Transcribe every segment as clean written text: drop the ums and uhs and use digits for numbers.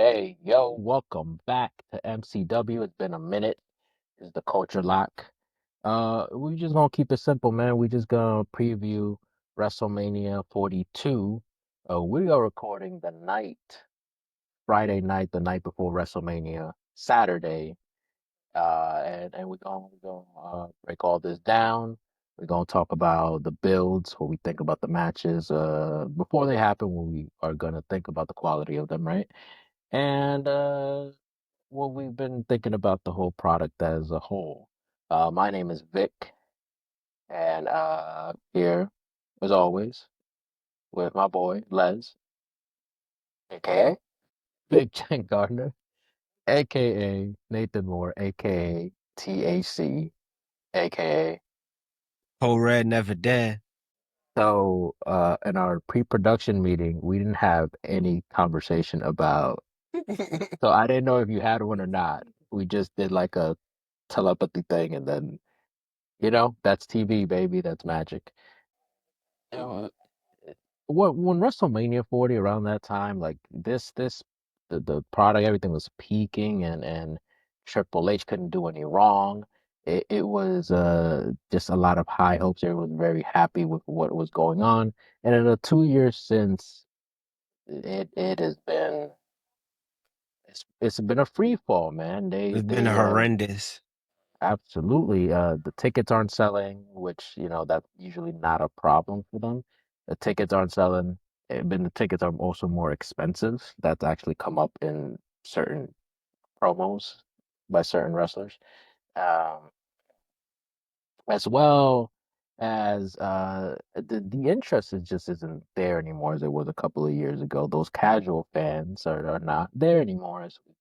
Hey, yo, welcome back to MCW. It's been a minute. It's the Culture Lock. We just gonna keep it simple, man. We just gonna preview WrestleMania 42. We are recording Friday night, the night before WrestleMania, Saturday. And we're gonna break all this down. We're gonna talk about the builds, what we think about the matches, before they happen, when we are gonna think about the quality of them, right? And well, we've been thinking about the whole product as a whole. My name is Vic, and here, as always, with my boy Les, aka Big Jen Gardner, aka Nathan Moore, aka TAC, aka. Whole red never dead. So, in our pre-production meeting, we didn't have any conversation about. So I didn't know if you had one or not. We just did like a telepathy thing, and then that's TV, baby. That's magic. You know, when WrestleMania 40 around that time, like the product, everything was peaking, and Triple H couldn't do any wrong. It was just a lot of high hopes. Everyone was very happy with what was going on. And in the 2 years since, it has been it's been a free fall, man. They It's been they horrendous. Absolutely. The tickets aren't selling, which, that's usually not a problem for them. The tickets aren't selling, but the tickets are also more expensive. That's actually come up in certain promos by certain wrestlers. Um, as well as the interest is just isn't there anymore as it was a couple of years ago. Those casual fans are not there anymore, as we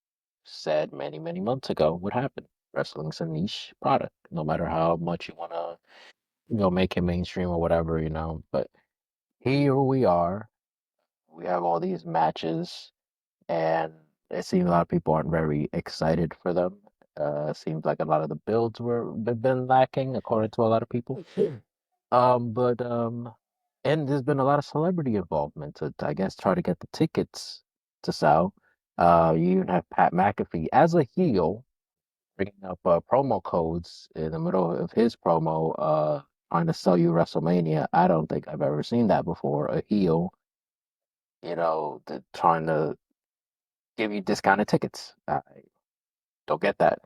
said many, many months ago would happen. Wrestling's a niche product, no matter how much you want to, make it mainstream or whatever, But here we are. We have all these matches, and it seems a lot of people aren't very excited for them. It seems like a lot of the builds have been lacking, according to a lot of people. But and there's been a lot of celebrity involvement to, I guess, try to get the tickets to sell. You even have Pat McAfee as a heel bringing up promo codes in the middle of his promo, trying to sell you WrestleMania. I don't think I've ever seen that before. A heel, trying to give you discounted tickets. I don't get that.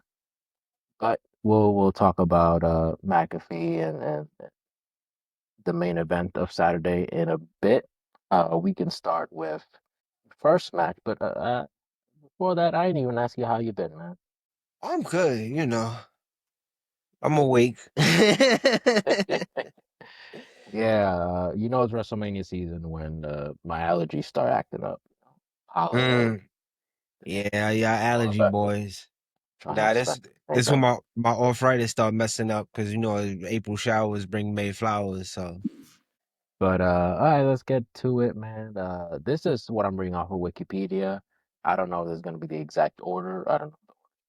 But we'll talk about McAfee and the main event of Saturday in a bit. We can start with first match, but before that, I didn't even ask you how you been, man. I'm good. I'm awake. Yeah, it's WrestleMania season when my allergies start acting up. Pollen mm, allergy. yeah, yeah, All allergy about boys. trying not Nah, to this spend this when anything. my arthritis start messing up because April showers bring May flowers. So But all right, let's get to it, man. This is what I'm reading off of Wikipedia. I don't know if this is gonna be the exact order. I don't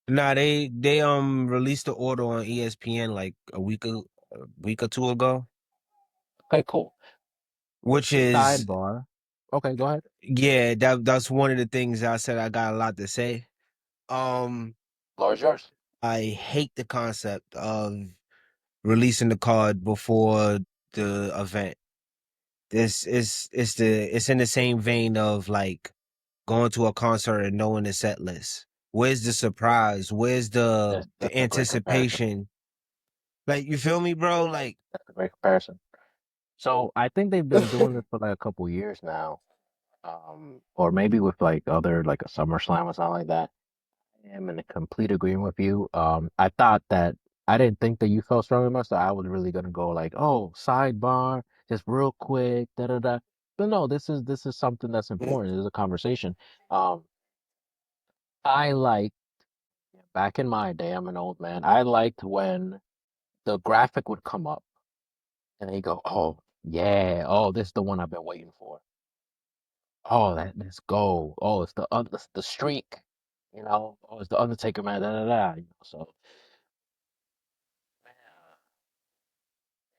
know. nah, they released the order on ESPN like a week or two ago, Okay, cool. which is Sidebar. Okay, go ahead. yeah, that's one of the things I said I got a lot to say. Um, Floor is yours. I hate the concept of releasing the card before the event. This is it's in the same vein of like going to a concert and knowing the set list. Where's the surprise? Where's the That's a great comparison. anticipation? Like you feel me, bro? Like That's a great comparison. So I think they've been doing this for like a couple years now, or maybe with like other like a SummerSlam or something like that. I am in a complete agreement with you. I thought that I didn't think that you felt strongly enough, so I was really gonna go like, oh, sidebar, just real quick, da da da. But no, this is something that's important. This is a conversation. Um, I like back in my day, I'm an old man. I liked when the graphic would come up and they go, oh yeah, oh this is the one I've been waiting for. Oh, let's go. Oh, it's the streak. Oh, it's the Undertaker, man. Da da da. So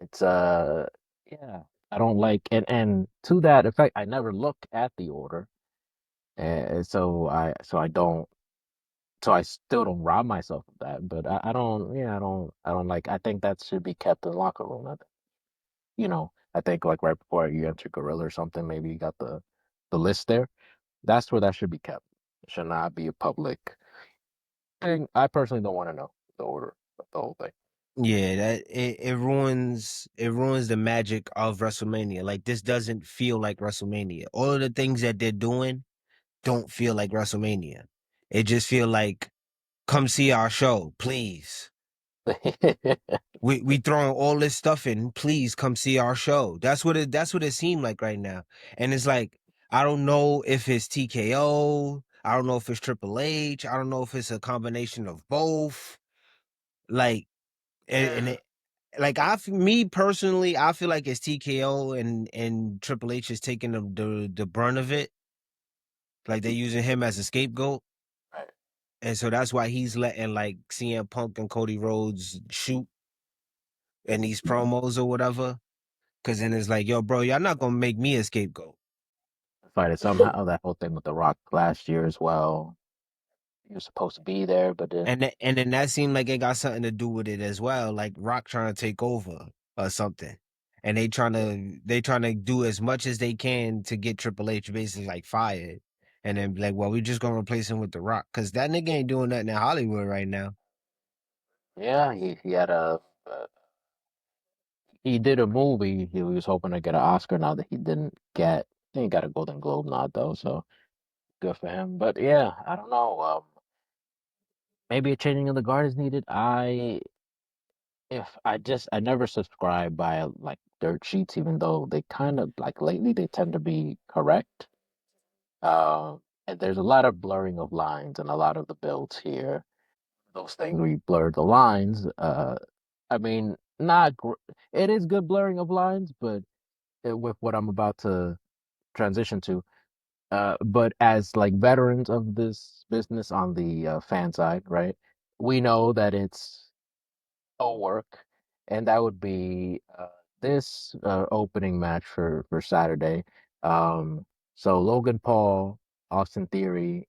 it's yeah. I don't like, and to that effect, I never look at the order. and so I don't so I still don't rob myself of that. But I don't yeah I don't like I think that should be kept in the locker room. I think like right before you enter Gorilla or something, maybe you got the list there. That's where that should be kept. It should not be a public thing. I personally don't want to know the order of the whole thing. Yeah, that it ruins the magic of WrestleMania. Like this doesn't feel like WrestleMania. All of the things that they're doing don't feel like WrestleMania. It just feel like come see our show, please. We throwing all this stuff in. Please come see our show. That's what it seemed like right now. And it's like I don't know if it's TKO. I don't know if it's Triple H. I don't know if it's a combination of both. Like and Yeah. it, like me personally, I feel like it's TKO and Triple H is taking the brunt of it. Like they're using him as a scapegoat. Right. And so that's why he's letting like CM Punk and Cody Rhodes shoot in these promos or whatever. Cause then it's like, yo, bro, y'all not gonna make me a scapegoat. Fight it somehow. That whole thing with The Rock last year as well. He was supposed to be there, but then And then that seemed like it got something to do with it as well. Like Rock trying to take over or something. And yeah, they trying to do as much as they can to get Triple H basically like fired. And then be like, well, we just gonna replace him with The Rock. Cause that nigga ain't doing nothing in Hollywood right now. yeah, he had he did a movie. He was hoping to get an Oscar now that he didn't get. He ain't got a Golden Globe nod though, so good for him. But yeah, I don't know. Maybe a changing of the guard is needed. I never subscribe by like dirt sheets, even though they kind of like lately they tend to be correct. And there's a lot of blurring of lines and a lot of the builds here. Those things where you blur the lines. I mean, not gr it is good blurring of lines, but with what I'm about to transition to, but as like veterans of this business on the fan side, right? We know that it's a work, and that would be this opening match for Saturday. Um, so Logan Paul, Austin Theory,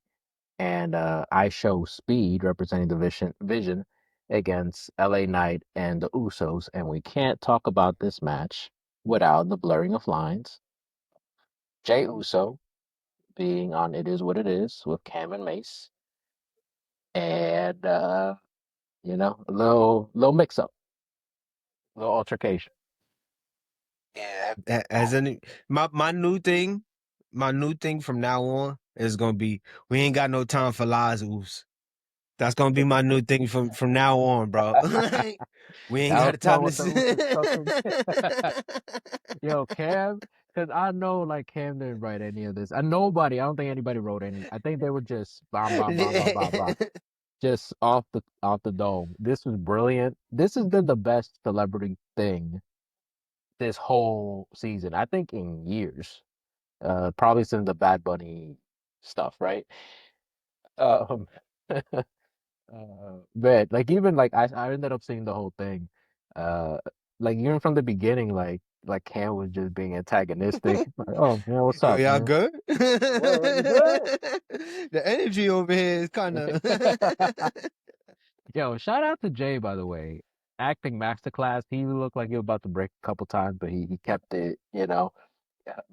and I Show Speed representing the Vision against LA Knight and the Usos, and we can't talk about this match without the blurring of lines. Jay Uso being on It Is What It Is with Cam and Mace, and a little mix up, a little altercation. Yeah. As any my new thing from now on is gonna be we ain't got no time for lies, oops. That's gonna be my new thing from now on, bro. We ain't got That'll the tell time to what the Usos cooking. Yo, Cam, because I know like Cam didn't write any of this. And nobody, I don't think anybody wrote any. I think they were just bam, bam, bam, bam, bam, bam, just off the dome. This was brilliant. This has been the best celebrity thing this whole season. I think in years. Probably since the Bad Bunny stuff, right? Um, but like even like I ended up seeing the whole thing. Uh, like even from the beginning, like Cam was just being antagonistic. Like, oh man, what's Yo, up, y'all man? good? Well, you good? The energy over here is kind of. Yo, shout out to Jay, by the way. Acting masterclass. He looked like he was about to break a couple times, but he kept it,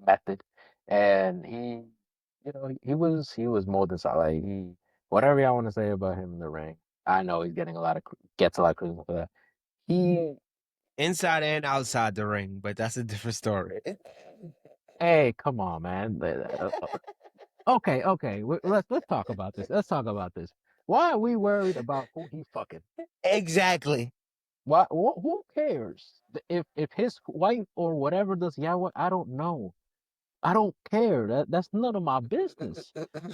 method. And he was more than solid. Like, whatever y'all want to say about him in the ring, I know he's getting gets a lot of criticism for that. He, Inside and outside the ring, but that's a different story. hey, come on, man. Okay, okay. Let's talk about this. Let's talk about this. Why are we worried about who he fucking? Exactly. Who cares? If his wife or whatever does yeah what I don't know. I don't care. That's none of my business.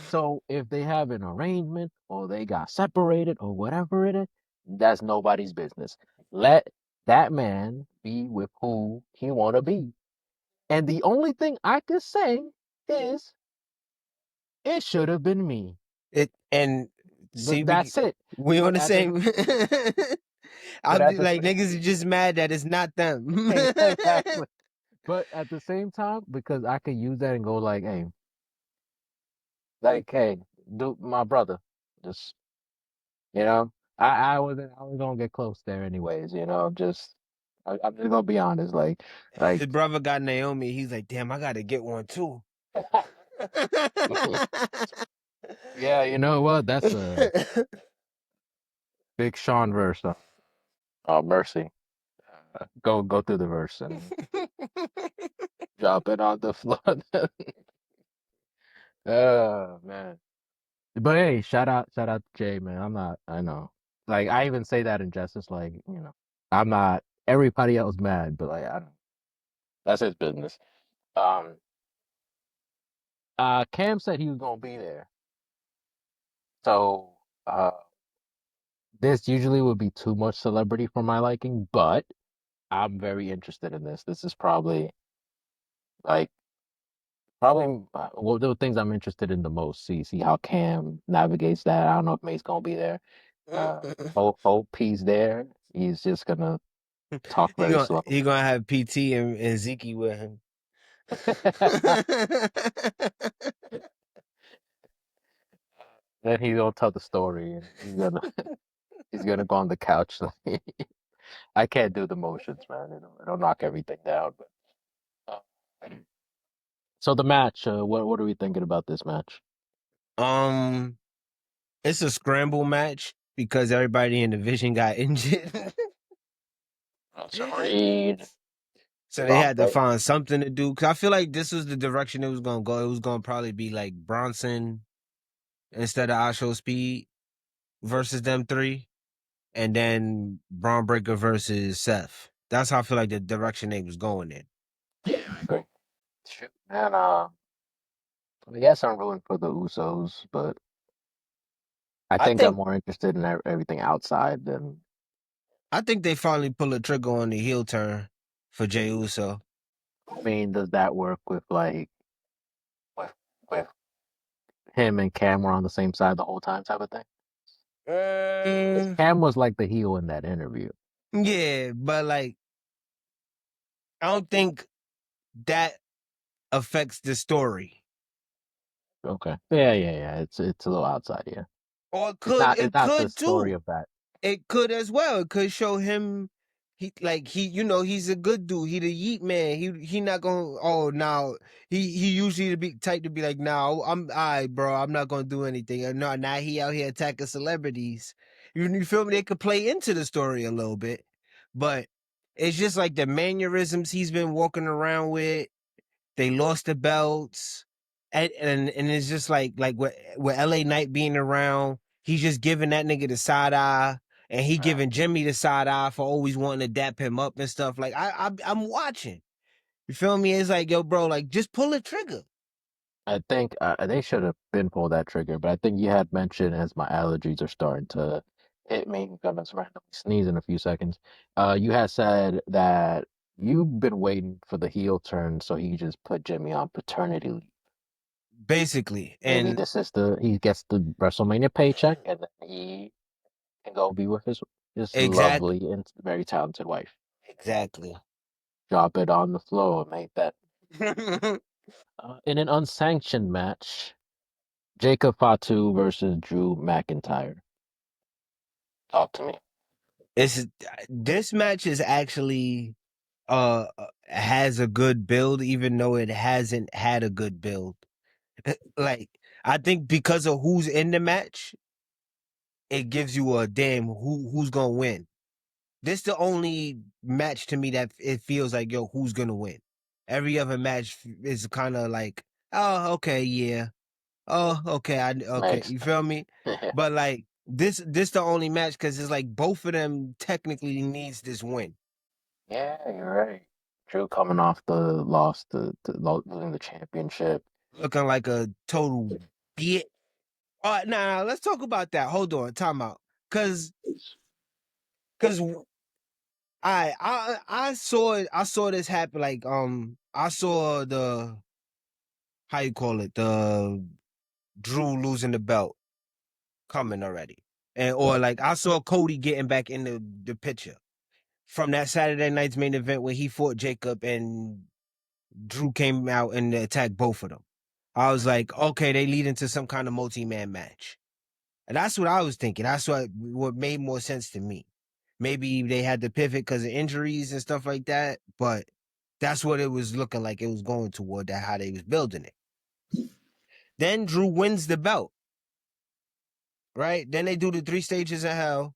So if they have an arrangement or they got separated or whatever it is, that's nobody's business. Let that man be with who he wanna be. And the only thing I could say is it should have been me. It and see But that's it. we on But the at the same. but I'll at be the like niggas are just mad that it's not them. exactly. But at the same time, because I could use that and go like, hey, Like, hey, dude, my brother, just you know, I was gonna get close there anyways. Just I'm just gonna be honest. Like, His brother got Naomi. He's like, damn, I gotta get one too. yeah, you know what? That's a big Sean verse. Oh, mercy. Go through the verse and drop it on the floor. Oh man. But hey, shout out to Jay, man. I know. Like I even say that in justice, like, I'm not everybody else mad, but like I don't that's his business. Um Cam said he was gonna be there. So this usually would be too much celebrity for my liking, but I'm very interested in this. This is like probably one of the things I'm interested in the most. See how Cam navigates that. I don't know if Mate's gonna be there. Hope he's there. He's just gonna talk he very gonna slow. he gonna have PT and Zeke with him. Then he's gonna tell the story, and he's gonna go on the couch. Like, I can't do the motions, man. It'll knock everything down. But so the match, what are we thinking about this match? um, it's a scramble match because everybody in the division got injured. So Reed, So they Bron had to Break. find something to do. Cause I feel like this was the direction it was gonna go. It was gonna probably be like Bronson instead of Asho Speed versus them three, and then Braun Breaker versus Seth. That's how I feel like the direction they was going in. Yeah, I agree. Shoot, man. I guess I'm rooting for the Usos, but I I think I'm think more interested in everything outside than. I think they finally pull a trigger on the heel turn for Jey Uso. I mean, does that work with with with him and Cam were on the same side the whole time type of thing? Because Uh, Cam was like the heel in that interview. yeah, but like I don't think that affects the story. Okay. Yeah. It's a little outside, yeah. Or It's it not the could story too. of that. It could as well. It could show him he's a good dude. He the yeet man. He not gonna now he usually to be type to be like, no, I'm all right, bro, I'm not gonna do anything. No, now he out here attacking celebrities. You feel me? They could play into the story a little bit. But it's just like the mannerisms he's been walking around with. They lost the belts, and it's just like with LA Knight being around, he's just giving that nigga the side eye, and he Yeah. giving Jimmy the side eye for always wanting to dap him up and stuff. Like I'm watching. You feel me? It's like, yo, bro, like just pull a trigger. I think they should have been pulled that trigger, but I think you had mentioned as my allergies are starting to hit me, I'm gonna randomly sneeze in a few seconds. You had said that you've been waiting for the heel turn, so he just put Jimmy on paternity leave. Basically. Maybe And he gets the WrestleMania paycheck, and then he can go be with his exact lovely and very talented wife. exactly. Drop it on the floor, make that. In an unsanctioned match, Jacob Fatu versus Drew McIntyre. Talk to me. it's this match is actually has a good build, even though it hasn't had a good build. Like I think because of who's in the match, it gives you a damn who's gonna win. This the only match to me that it feels like, yo, who's gonna win. Every other match is kind of like, oh, okay, yeah, oh, okay, okay, Makes you feel me? yeah, But like this the only match because it's like both of them technically needs this win. you're right. Drew coming off the loss losing the championship. Looking like a total bitch. All right, now let's talk about that. Hold on, time out, because I saw this happen. Like I saw the how you call it the Drew losing the belt coming already, and or Yeah, like I saw Cody getting back in the picture from that Saturday night's main event when he fought Jacob and Drew came out and attacked both of them. I was like, okay, they lead into some kind of multi-man match. And that's what I was thinking. That's what made more sense to me. Maybe they had to pivot because of injuries and stuff like that, but that's what it was looking like it was going toward, that how they was building it. Then Drew wins the belt, right? Then they do the 3 stages of hell.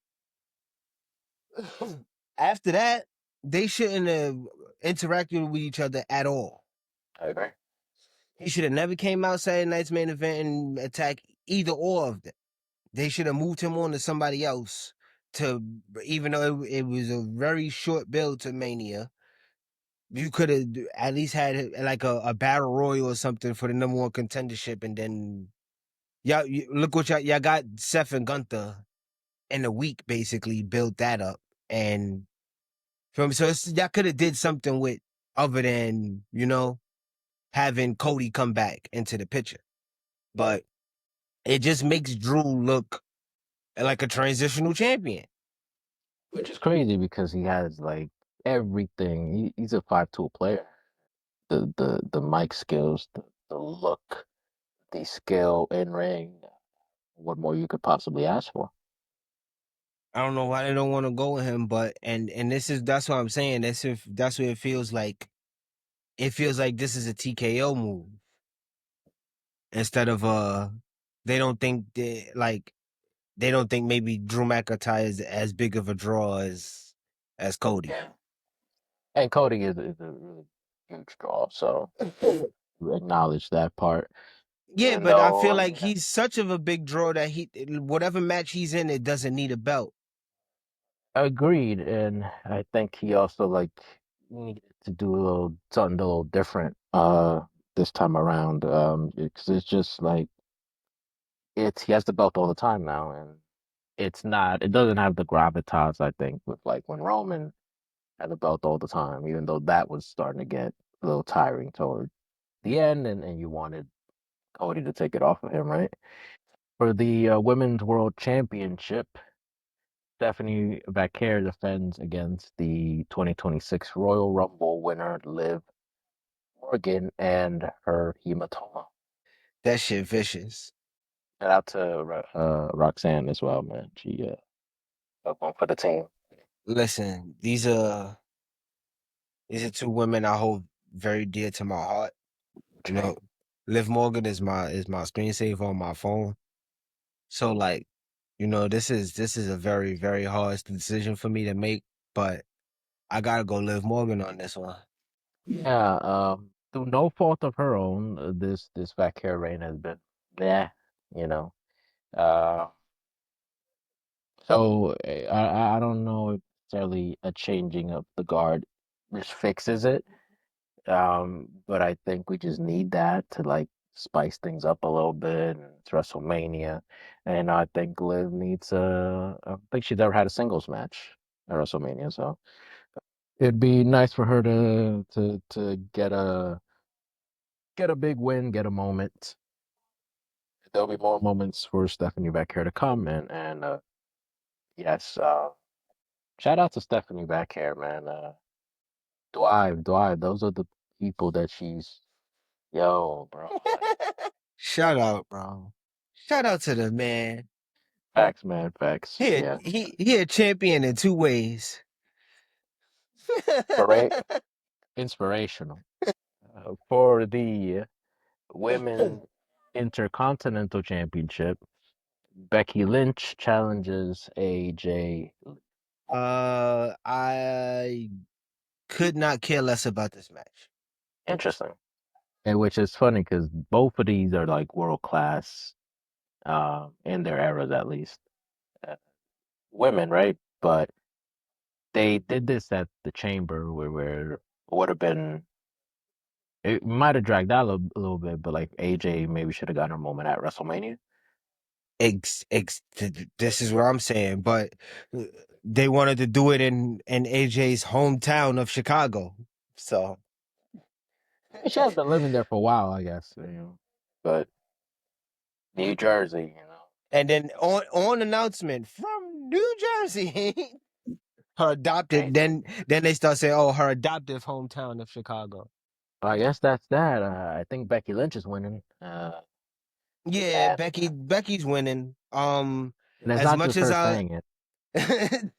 After that, they shouldn't have interacted with each other at all. I agree. He should have never came out Saturday night's main event and attacked either or of them. They should have moved him on to somebody else. To Even though it was a very short build to Mania, you could have at least had like a battle royal or something for the #1 contendership, and then look what y'all got Seth and Gunther in a week basically built that up, and y'all could have did something with other than having Cody come back into the picture, but it just makes Drew look like a transitional champion. Which is crazy because he has like everything. He's a 5 tool player. The mic skills, the look, the skill in ring. What more you could possibly ask for? I don't know why they don't want to go with him, but and that's what I'm saying. That's what it feels like. It feels like this is a TKO move instead of they don't think they don't think maybe Drew McIntyre is as big of a draw as Cody. Yeah. And Cody is a really huge draw, so you acknowledge that part. Yeah, Even but I though, feel I like mean, he's such of a big draw that he whatever match he's in, it doesn't need a belt. agreed, and I think he also like needed to do a little something a little different this time around. Because it's just like he has the belt all the time now, and it doesn't have the gravitas I think with like when Roman had the belt all the time, even though that was starting to get a little tiring toward the end, and you wanted Cody to take it off of him, right? For the Women's World Championship, Stephanie Vaquer defends against the 2026 Royal Rumble winner Liv Morgan and her hematoma. That shit vicious. Shout out to Roxanne as well, man. She up one for the team. Listen, these are two women I hold very dear to my heart. What You you mean? know, Liv Morgan is my screensaver on my phone. So like, this is a very, very hard decision for me to make, but I gotta go Liv Morgan on this one. Yeah, through no fault of her own, this Vaquer reign has been, yeah, you know. Uh, I don't know if necessarily a changing of the guard just fixes it. But I think we just need that to like spice things up a little bit. And it's WrestleMania, and I think Liv needs I don't think she's ever had a singles match at WrestleMania, so it'd be nice for her to get a big win, get a moment. There'll be more moments for Stephanie back here to come, and yes, shout out to Stephanie back here, man. Dwive, those are the people that she's yo, bro. Shout out, bro. Shout out to the man. Facts, man, facts. Yeah. He a champion in two ways. Inspira- inspirational. For the Women Intercontinental Championship, Becky Lynch challenges AJ. I could not care less about this match. Interesting. And which is funny because both of these are like world class in their eras, at least. Uh, Women, right? But they did this at the Chamber where it would have been it might have dragged out a little bit, but like AJ maybe should have gotten her moment at WrestleMania. This is what I'm saying, but they wanted to do it in AJ's hometown of Chicago. So, She has been living there for a while, I guess, But New Jersey, and then on announcement from New Jersey, her adopted. crazy. Then they start saying, "Oh, her adoptive hometown of Chicago." I guess that's that. I think Becky Lynch is winning. Yeah, And Becky's winning. it's As not much just as her I saying it.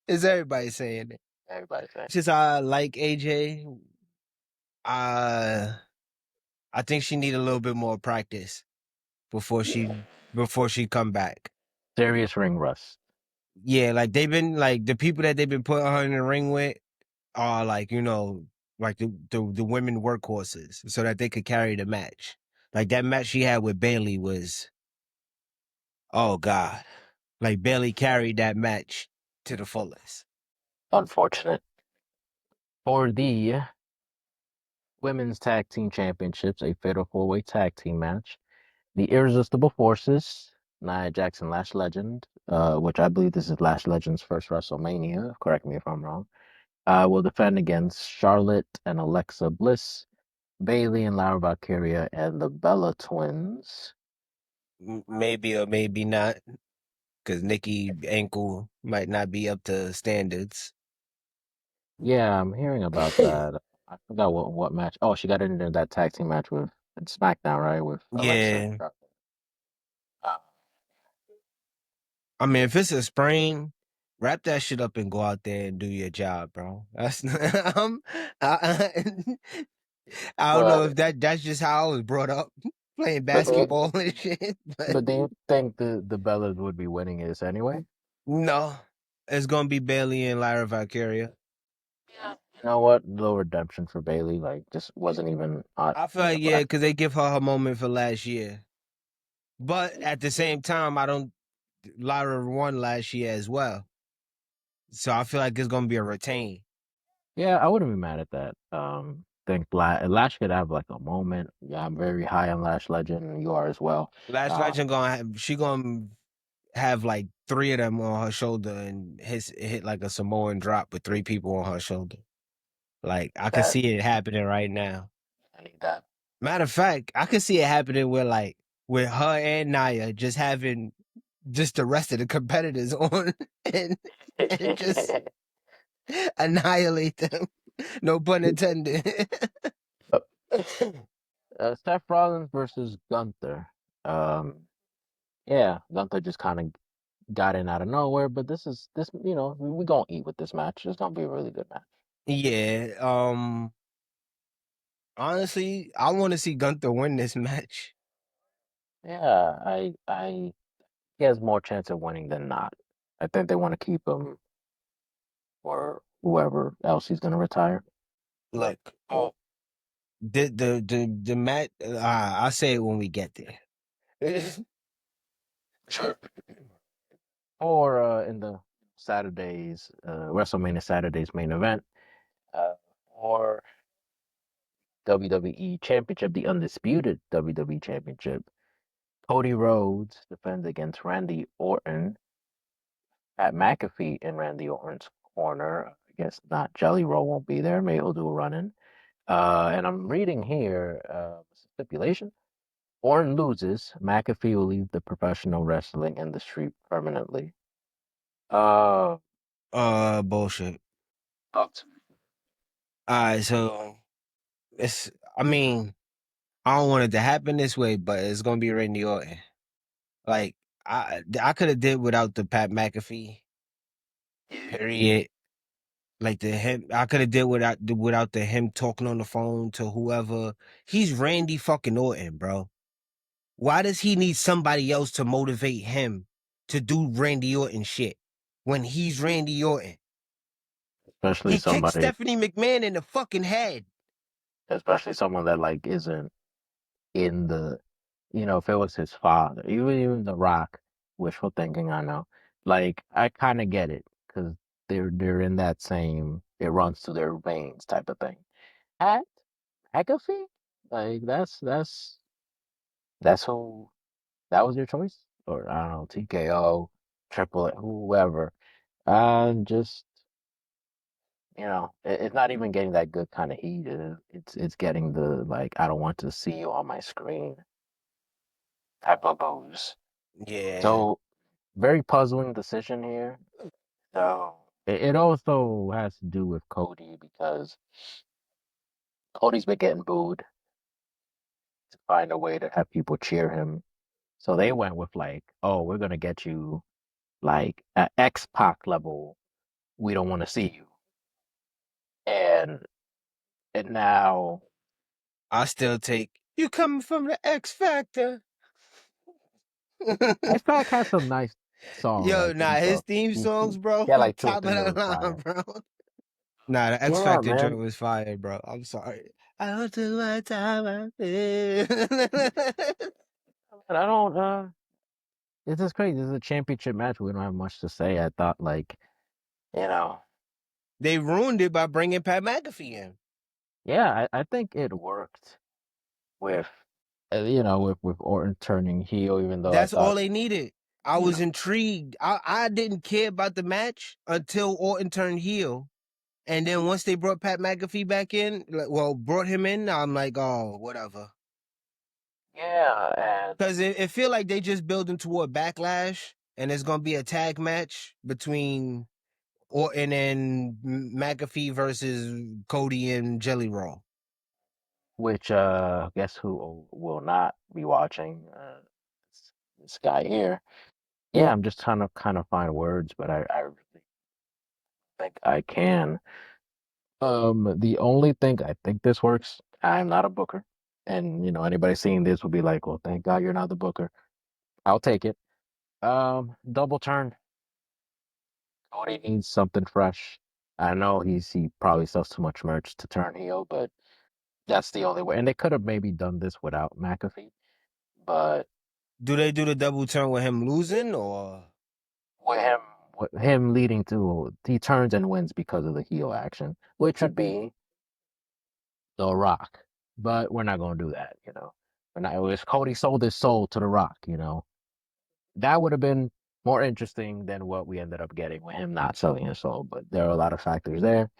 is everybody saying it. Everybody's saying Since I like AJ, uh I think she need a little bit more practice before it. she come back. Serious ring rust. Yeah, like they've been like the people that they've been putting her in the ring with are like, like the women workhorses so that they could carry the match. Like that match she had with Bailey was, oh God. Like Bailey carried that match to the fullest. Unfortunate. For the Women's Tag Team Championships, a fatal four-way tag team match. The Irresistible Forces, Nia Jackson, Lash Legend, which I believe this is Lash Legend's first WrestleMania. Correct me if I'm wrong. Will defend against Charlotte and Alexa Bliss, Bailey and Lara Valkyria, and the Bella Twins. Maybe or maybe not, because Nikki ankle might not be up to standards. Yeah, I'm hearing about that. I forgot what match. Oh, she got into that tag team match with SmackDown, right? With Alexa and Yeah. Charlotte. Uh, I mean, if it's a sprain, wrap that shit up and go out there and do your job, bro. That's I, I don't know but if that's just how I was brought up playing but basketball and shit, but but do you think the Bellas would be winning this anyway? no, it's gonna be Bailey and Lyra Valkyria. Yeah. You know what? No redemption for Bailey. Like, just wasn't even on. I feel like yeah, because they give her moment for last year, but at the same time, I don't. Lyra won last year as well, so I feel like it's gonna be a retain. Yeah, I wouldn't be mad at that. Think Lash could have like a moment. Yeah, I'm very high on Lash Legend, and you are as well. Last Uh, Legend she gonna have like three of them on her shoulder and hit like a Samoan drop with three people on her shoulder. Like I can that see it happening right now. I need that. Matter of fact, I can see it happening with her and Naya just having just the rest of the competitors on and just annihilate them. No pun intended. Seth Rollins versus Gunther. Um, yeah, Gunther just kind of got in out of nowhere, but this. We gonna eat with this match. It's gonna be a really good match. Yeah. Honestly, I want to see Gunther win this match. Yeah, he has more chance of winning than not. I think they want to keep him or whoever else he's gonna retire. Look, the match. I'll say it when we get there. Sure. Or in the WrestleMania Saturday's main event, uh, or WWE Championship, the undisputed WWE Championship. Cody Rhodes defends against Randy Orton. Pat McAfee in Randy Orton's corner. I guess not. Jelly Roll won't be there. Maybe he'll do a run in. And I'm reading here stipulation. Orton loses. McAfee will leave the professional wrestling industry permanently. Uh, Bullshit. Thoughts? All right, so it's. I mean, I don't want it to happen this way, but it's gonna be Randy Orton. Like I could have did without the Pat McAfee. Period. Like the him, I could have did without the him talking on the phone to whoever. He's Randy fucking Orton, bro. Why does he need somebody else to motivate him to do Randy Orton shit when he's Randy Orton? Especially He kicked somebody, Stephanie McMahon in the fucking head. especially someone that like isn't in the, if it was his father, even The Rock, wishful thinking, I know. Like I kind of get it because they're in that same, it runs through their veins type of thing. Pat McAfee, like that's who that was your choice, or I don't know, TKO, Triple, whoever. Just it's not even getting that good kind of heat. It's getting the like I don't want to see you on my screen type of booze. Yeah. So very puzzling decision here. So it also has to do with Cody because Cody's been getting booed to find a way to have people cheer him. So they went with like, oh, we're gonna get you like at X Pac level. We don't want to see you. And now I still take you coming from the X Factor. X Pac has some nice songs, I Yo, nah, think his though. theme songs, bro, He had like two or top of three that the was line, fire. bro. Nah, the X Yeah, Factor joint man. was fire, bro. I'm sorry. I'll do my time out there. And I don't it's just crazy. This is a championship match. We don't have much to say. I thought like, you know, They ruined it by bringing Pat McAfee in. yeah, I think it worked with with Orton turning heel, even though I That's all thought, they needed. I you was know, intrigued. I didn't care about the match until Orton turned heel. And then once they brought Pat McAfee back in, brought him in, I'm like, oh, whatever. yeah, and Because it feel like they just building toward Backlash, and it's gonna be a tag match between Orton and McAfee versus Cody and Jelly Roll. which guess who will not be watching this guy here. Yeah, I'm just trying to kind of find words, but I really think I can. The only thing I think this works, I'm not a booker. And anybody seeing this will be like, well, thank God you're not the booker. I'll take it. Double turn. Cody needs something fresh. I know he probably sells too much merch to turn heel, but that's the only way. And they could have maybe done this without McAfee, but Do they do the double turn with him losing, or with him with him leading to he turns and wins because of the heel action, which would be The Rock. But we're not gonna do that, We're not if Cody sold his soul to The Rock. That would have been more interesting than what we ended up getting with him not selling his soul. But there are a lot of factors there.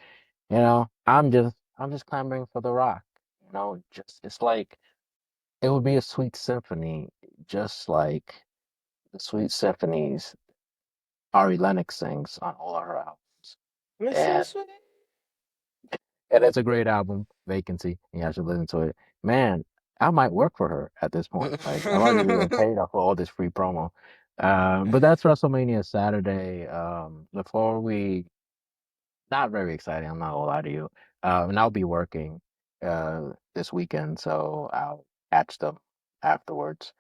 I'm just clamoring for The Rock. Just it's like it would be a sweet symphony, just like the sweet symphonies Ari Lennox sings on all of her albums. listen, And sweet. and it's a great album, Vacancy. You have to listen to it. Man, I might work for her at this point. Like I might be getting paid off of all this free promo. But that's WrestleMania Saturday. Before we not very exciting, I'm not gonna lie to you. And I'll be working this weekend, so I'll catch them afterwards.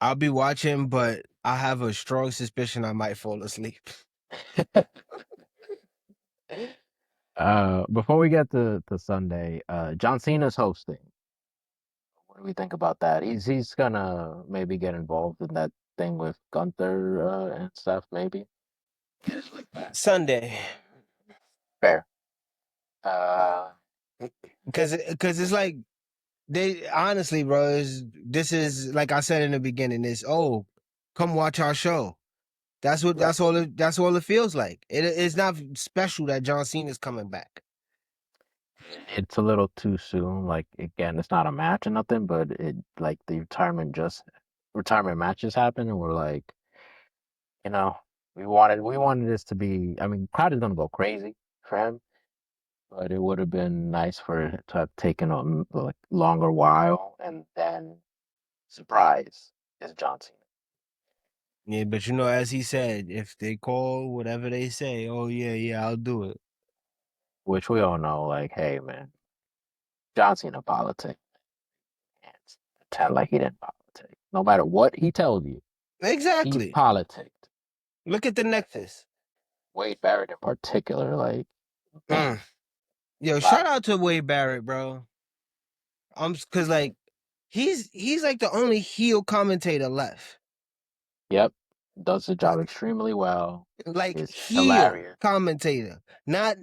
I'll be watching, but I have a strong suspicion I might fall asleep. Before we get to Sunday, John Cena's hosting. What do we think about that? He's gonna maybe get involved in that thing with Gunther and stuff, maybe. Yes, like that. Sunday. Fair. Uh, Because it's like they honestly, bro, this is like I said in the beginning, is come watch our show. right. That's all it feels like. It's not special that John Cena's coming back. It's a little too soon. Like again, it's not a match or nothing, but it like the retirement matches happen, and we're like, you know, we wanted this to be. I mean, crowd is gonna go crazy for him, but it would have been nice for it to have taken a like longer while, and then surprise is John Cena, Yeah, but as he said, if they call whatever they say, oh yeah, yeah, I'll do it. which we all know. Like, hey man, John Cena politic. Can't pretend like he didn't politic. No matter what he tells you, he Exactly. politicked. Look at the Nexus. Wade Barrett in particular, like man, Mm. Yo, a lot shout of out to Wade Barrett, bro. Cause like he's like the only heel commentator left. yep, does the job extremely well. Like Is heel hilarious. commentator, not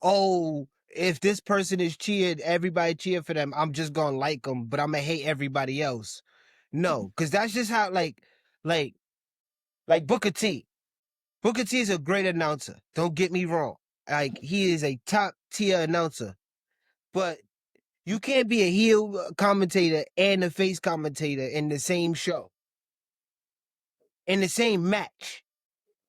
oh. If this person is cheered, everybody cheer for them. I'm just gonna like them, but I'm gonna hate everybody else. No, because that's just how like Booker T. Booker T is a great announcer. Don't get me wrong. Like he is a top tier announcer, but you can't be a heel commentator and a face commentator in the same show, in the same match.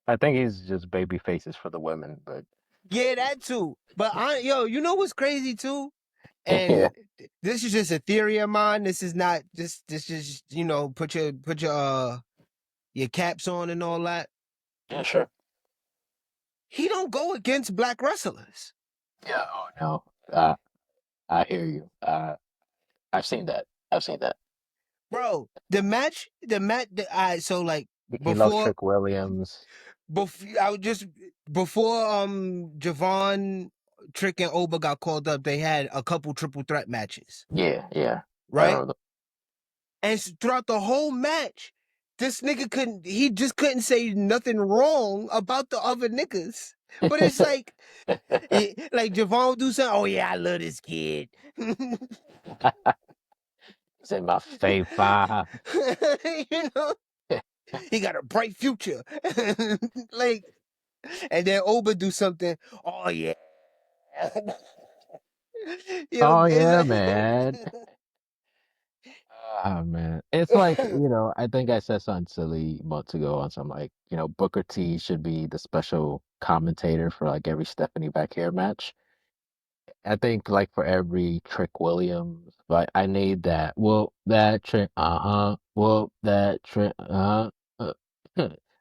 I think he's just baby faces for the women, but Yeah, that too. But you know what's crazy too? Yeah, And this is just a theory of mine. This is not this is put your caps on and all that. yeah, sure. He don't go against black wrestlers. Yeah, oh no. I hear you. I've seen that. I've seen that. Bro, I so like He loves before Trick Williams. before I was just before Javon, Trick and Oba got called up, they had a couple triple threat matches, Yeah, yeah. I right? remember And throughout the whole match, this nigga he just couldn't say nothing wrong about the other niggas. But it's the like Javon would do something, oh yeah, I love this kid. It's in my favor. you know, he got a bright future. like, and then Oba do something, oh yeah. Yo, Oh it's yeah, man. like Oh man. It's like, I think I said something silly months ago on some like, Booker T should be the special commentator for like every Stephanie Becker match. I think like for every Trick Williams, like I need that. Whoop that trick, Whoop that trick, uh.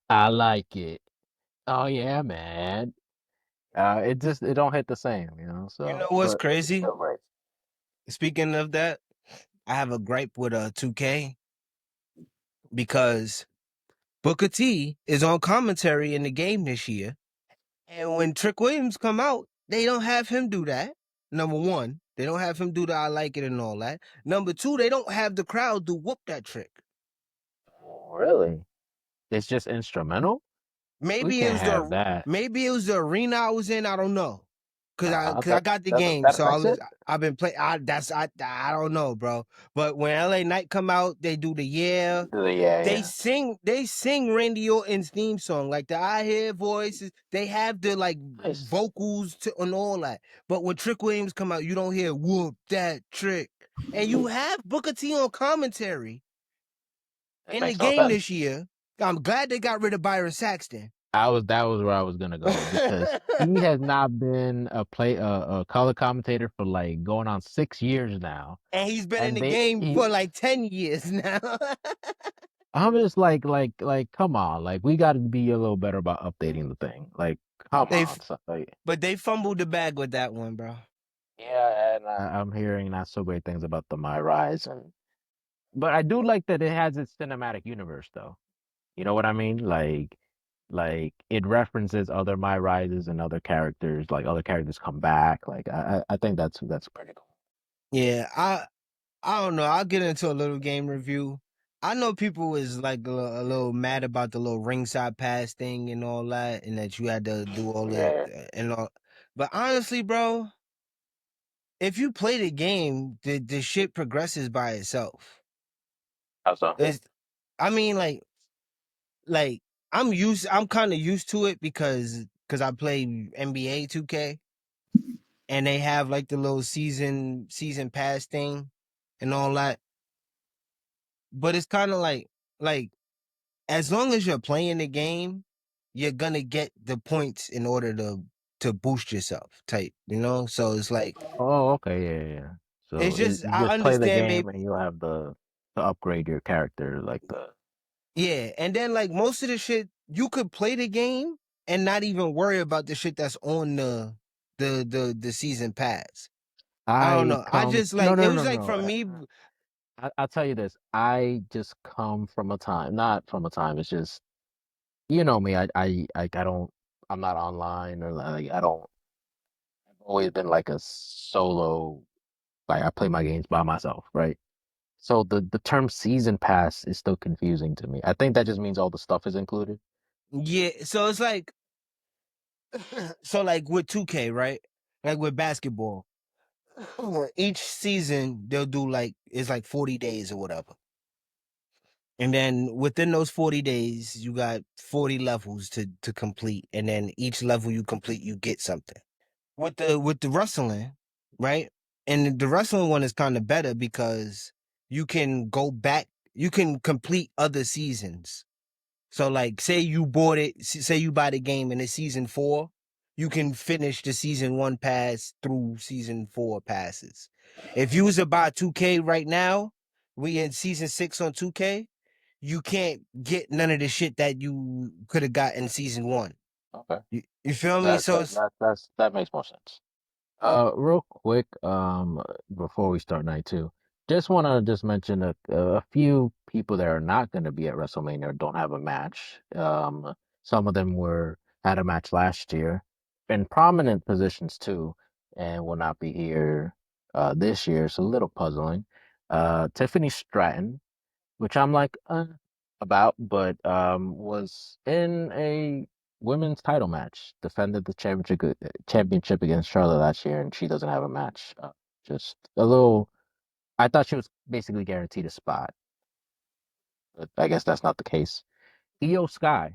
I like it. Oh yeah, man. It don't hit the same. you know So, what's but it's crazy? still great. Speaking of that, I have a gripe with 2K because Booker T is on commentary in the game this year. And when Trick Williams come out, they don't have him do that. Number one, they don't have him do the I like it and all that. Number two, they don't have the crowd do whoop that trick. Really? It's just instrumental? We Maybe it can't was have that. the arena I was in. I don't know. Cause I That got the that game, that so affects it? I've been playing. I don't know, bro. But when LA Knight come out, they do the yeah. Yeah, yeah. They sing Randy Orton's theme song, like the I hear voices. They have the like Nice. vocals and all that. But when Trick Williams come out, you don't hear whoop that trick. And you have Booker T on commentary It in the makes no game this sense. year. I'm glad they got rid of Byron Saxton. That was where I was gonna go because he has not been a color commentator for like going on 6 years now. And he's been in And the game he for like 10 years now. I'm just like come on, like we gotta be a little better about updating the thing. Like, come they on. So, like, but they fumbled the bag with that one, bro. yeah, and I'm hearing not so great things about the My Rise but I do like that it has its cinematic universe though. You know what I mean? Like it references other My Rises and other characters, like other characters come back. Like I think that's pretty cool. Yeah, I don't know. I'll get into a little game review. I know people is like a little mad about the little ringside pass thing and all that, and that you had to do all the Yeah. and all. But honestly, bro, if you play the game, the shit progresses by itself. How so? It's, I mean, like I'm kind of used to it because I play NBA 2K and they have like the little season pass thing and all that. But it's kind of like as long as you're playing the game, you're gonna get the points in order to boost yourself type, you know? So it's like Oh, okay, yeah. it's So just you I just play the understand, game babe. and you have the to upgrade your character, like the. Yeah, and then like most of the shit you could play the game and not even worry about the shit that's on the season pass. I don't I know. I come just no like it no was no like no. from me. I'll tell you this. I just come from a time, not from a time. It's just you know me. I don't. I'm not online or like I don't. I've always been like a solo. Like I play my games by myself, right? So the term season pass is still confusing to me. I think that just means all the stuff is included. Yeah, so it's like so like with 2K, right? Like with basketball. Each season they'll do like it's like 40 days or whatever. And then within those 40 days, you got 40 levels to complete. And then each level you complete, you get something. With the wrestling, right? And the wrestling one is kind of better because you can go back, you can complete other seasons. So like say you bought it, say you buy the game and it's season 4, you can finish the season 1 pass through season 4 passes. If you was to buy 2K right now, we in season 6 on 2K, you can't get none of the shit that you could have got in season 1. Okay. You feel me? That So that it's that that's that makes more sense. Real quick, before we start night two, just want to just mention a few people that are not going to be at WrestleMania or don't have a match. Some of them had a match last year in prominent positions too, and will not be here this year. It's a little puzzling. Tiffany Stratton, which I'm like about, but was in a women's title match, defended the championship against Charlotte last year, and she doesn't have a match. Just a little. I thought she was basically guaranteed a spot, but I guess that's not the case. Io Sky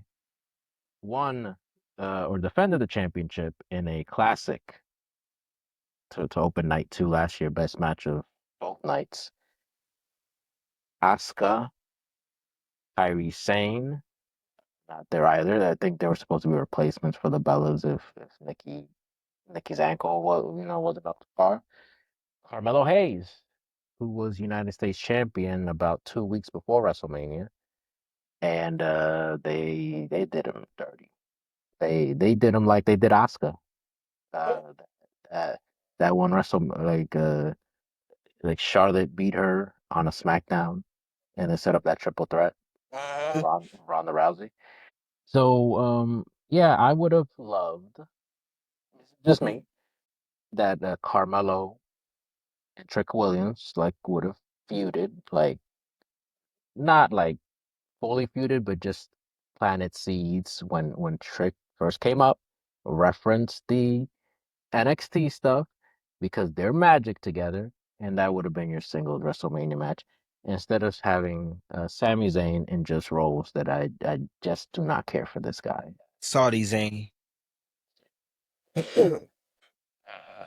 won or defended the championship in a classic to open night two last year, best match of both nights. Asuka, Kairi Sane, not there either. I think they were supposed to be replacements for the Bellas if Nikki's ankle wasn't up to par. Carmelo Hayes, who was United States champion about 2 weeks before WrestleMania, and they did him dirty. They did him like they did Asuka. Uh, that that one like Charlotte beat her on a SmackDown, and they set up that triple threat, Ronda Rousey. So yeah, I would have loved, this is just me, that Carmelo and Trick Williams like would have feuded, like not like fully feuded, but just planted seeds when Trick first came up, referenced the NXT stuff because they're magic together, and that would have been your single WrestleMania match. Instead of having Sami Zayn in just roles that I just do not care for this guy. Saudi Zane.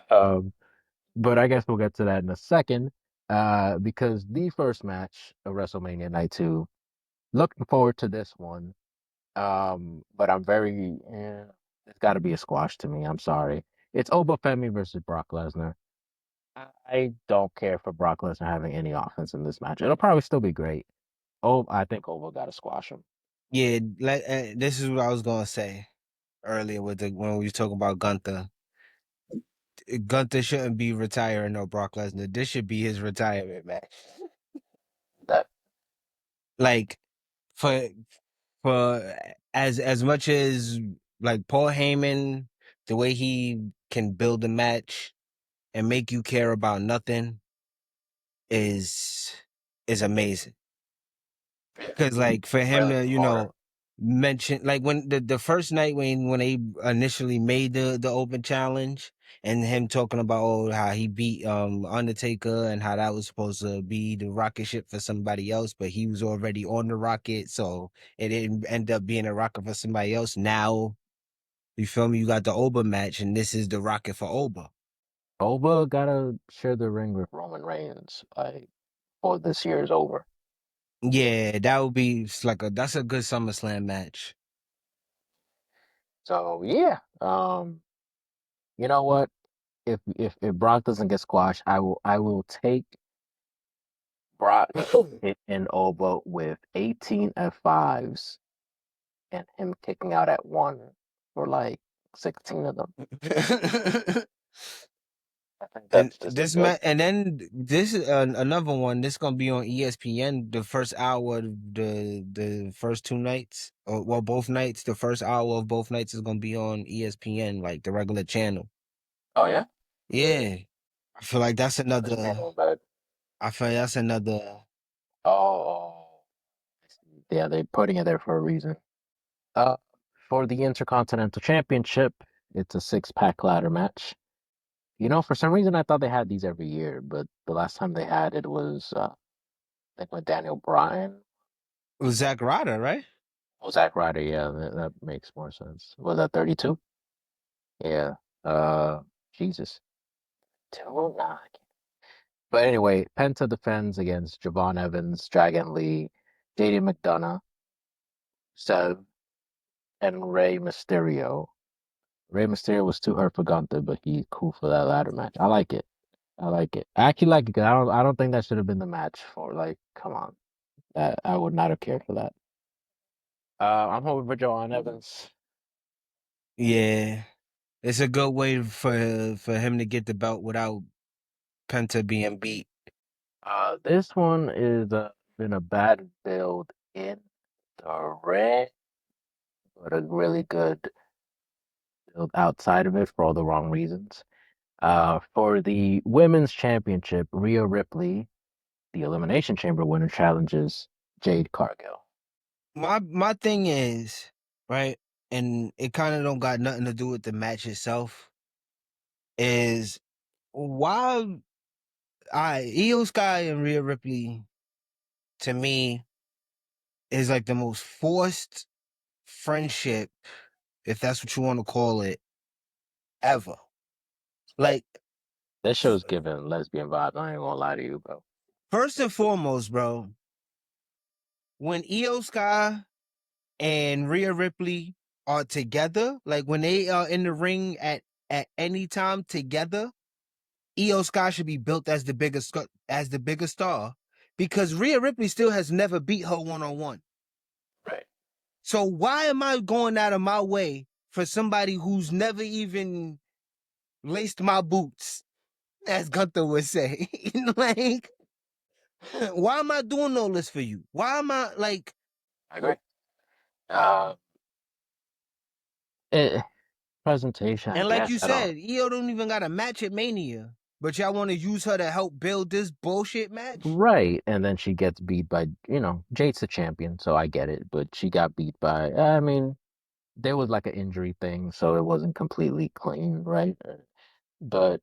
Um, but I guess we'll get to that in a second. Because the first match of WrestleMania Night 2, looking forward to this one. But it's got to be a squash to me. I'm sorry. It's Oba Femi versus Brock Lesnar. I don't care for Brock Lesnar having any offense in this match. It'll probably still be great. Oh, I think Oba got to squash him. Yeah, this is what I was gonna say earlier with when we were talking about Gunther. Gunther shouldn't be retiring no Brock Lesnar. This should be his retirement match. That Like for for as much as like Paul Heyman, the way he can build a match and make you care about nothing is is amazing. Because like for him really to hard. mention like when the first night when they initially made the open challenge and him talking about how he beat Undertaker and how that was supposed to be the rocket ship for somebody else, but he was already on the rocket, so it didn't end up being a rocket for somebody else. Now you feel me? You got the Oba match, and this is the rocket for Oba. Oba gotta share the ring with Roman Reigns, like, before this year is over. Yeah, that would be like that's a good SummerSlam match. So yeah, you know what? If Brock doesn't get squashed, I will take Brock in Oba with 18 F5s and him kicking out at one for like 16 of them. I think And that's just a good. and then this is another one. This gonna be on ESPN. The first hour, of the first 2 nights, or well, both nights. The first hour of both nights is gonna be on ESPN, like the regular channel. Oh yeah, Yeah, I feel like that's which another. channel? But I feel like that's another. oh, yeah, they're putting it there for a reason. Uh, for the Intercontinental Championship, it's a six-pack ladder match. For some reason I thought they had these every year, but the last time they had it was I think with Daniel Bryan. It was Zack Ryder, right? Oh, Zack Ryder, yeah, that makes more sense. Was that 32? Yeah. Uh, Jesus. 209. But anyway, Penta defends against Javon Evans, Dragon Lee, JD McDonough, Sev, and Rey Mysterio. Rey Mysterio was too hurt for Gunther, but he's cool for that ladder match. I like it. I like it. I actually like it 'cause I don't think that should have been the match for like, come on. That I would not have cared for that. I'm hoping for Joanne Evans. Yeah, it's a good way for him to get the belt without Penta being beat. This one is been a bad build in the ring, but a really good build outside of it for all the wrong reasons. For the women's championship, Rhea Ripley, the Elimination Chamber winner, challenges Jade Cargill. My thing is right, and it kind of don't got nothing to do with the match itself. Is why I Io Sky and Rhea Ripley to me is like the most forced friendship, if that's what you want to call it, ever. Like, This f- show's giving lesbian vibes. I ain't gonna lie to you, bro. first and foremost, bro, when Io Sky and Rhea Ripley are together, like when they are in the ring at any time together, Io Sky should be built as as the biggest star because Rhea Ripley still has never beat her 1-on-1. Right. So why am I going out of my way for somebody who's never even laced my boots, as Gunther would say? Like, why am I doing all this for you? Why am I like, I agree. Uh, it, Presentation, I and like guess. you I don't. said, Io don't even got a match at Mania, but y'all want to use her to help build this bullshit match? Right. And then she gets beat by, Jade's the champion, so I get it. But she got beat by, I mean, there was like an injury thing, so it wasn't completely clean, right? But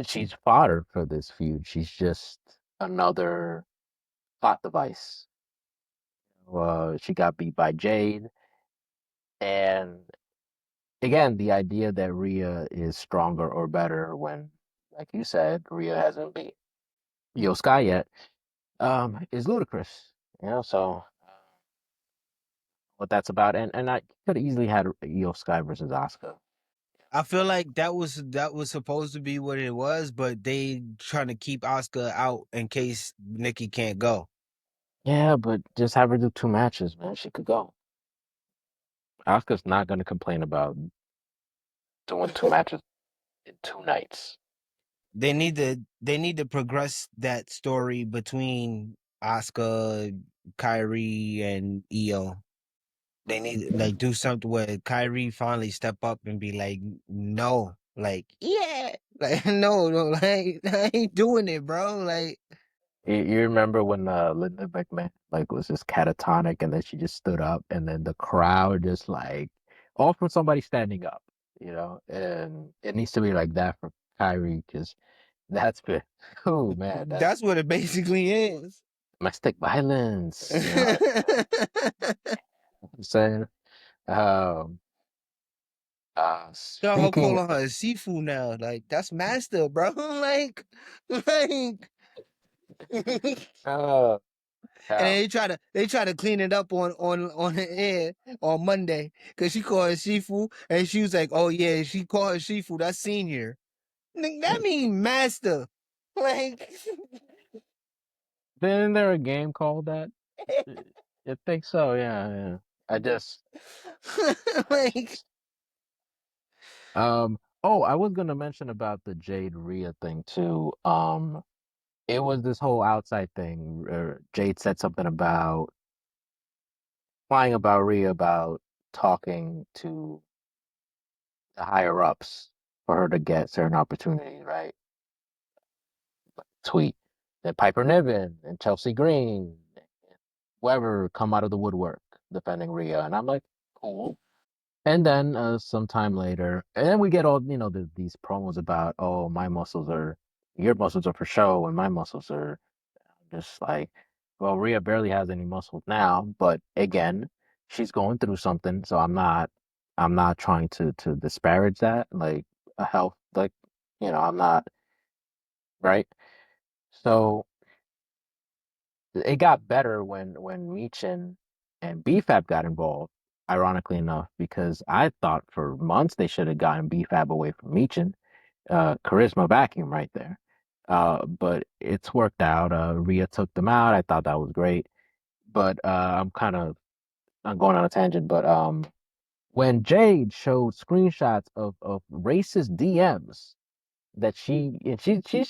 she's fodder for this feud. She's just another plot device. She got beat by Jade. And again, the idea that Rhea is stronger or better when, like you said, Rhea hasn't beat Io Sky yet, is ludicrous. So what that's about. And I could have easily had Io Sky versus Asuka. I feel like that was supposed to be what it was, but they trying to keep Oscar out in case Nikki can't go. Yeah, but just have her do two matches, man. She could go. Asuka's not going to complain about doing two matches in 2 nights. They need to progress that story between Oscar, Kyrie, and Io. They need to like do something where Kyrie finally step up and be like, no, like yeah, like no, no, like I ain't doing it, bro. Like You remember when Linda McMahon like was just catatonic and then she just stood up and then the crowd just like all from somebody standing up, and it needs to be like that for Kyrie because that's been oh man, that's that's what it basically is. domestic violence, what I'm saying. Um Y'all her speaking calling her a seafood now. Like that's master, bro. Like uh and um, they try to clean it up on the air on Monday because she called it seafood and she was like, oh yeah, she called her seafood. That's senior. That mean master. Like, isn't there a game called that? I think so, yeah, yeah. I just I like just oh, I was gonna mention about the Jade Rhea thing too. It was this whole outside thing. Jade said something about lying about Rhea about talking to the higher ups for her to get certain opportunities, right? Tweet that Piper Niven and Chelsea Green, whoever come out of the woodwork defending Rhea, and I'm like, cool. And then sometime later, and then we get all these promos about, oh, your muscles are for show, and my muscles are just like, well, Rhea barely has any muscles now, but again, she's going through something, so I'm not trying to disparage that, like a health, like I'm not right. So it got better when Meechin and BFAB got involved. Ironically enough, because I thought for months they should have gotten BFAB away from Meechin. Charisma vacuum right there. But it's worked out. Rhea took them out. I thought that was great. But I'm going on a tangent. But when Jade showed screenshots of racist DMs that she's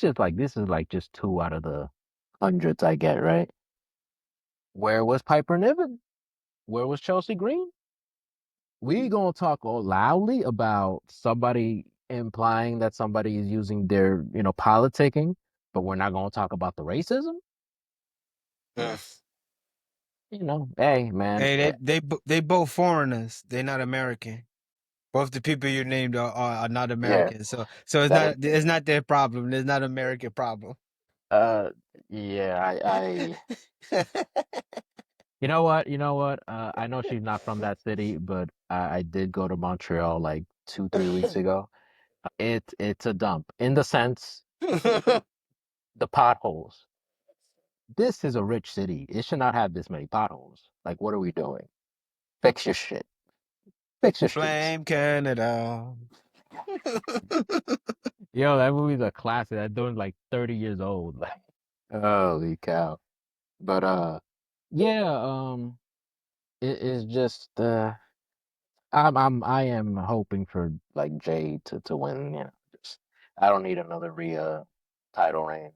just like, this is like just two out of the hundreds I get, right? Where was Piper Niven? Where was Chelsea Green? We gonna talk all loudly about somebody implying that somebody is using their, politicking, but we're not gonna talk about the racism? Mm. Hey man, Hey, they both foreigners. They're not American. Both the people you named are not yeah, American. So that is it's not their problem. It's not American problem. uh yeah, you know what? You know what? I know she's not from that city, but I did go to Montreal like 2, 3 weeks ago. It's a dump in the sense the potholes. This is a rich city. It should not have this many potholes. Like, what are we doing? Fix your shit. Fix your streets. Blame Canada. Yo, that movie's a classic. That doing like 30 years old. Like, holy cow. But yeah, it is just I am hoping for like Jade to win, just I don't need another Rhea title reign.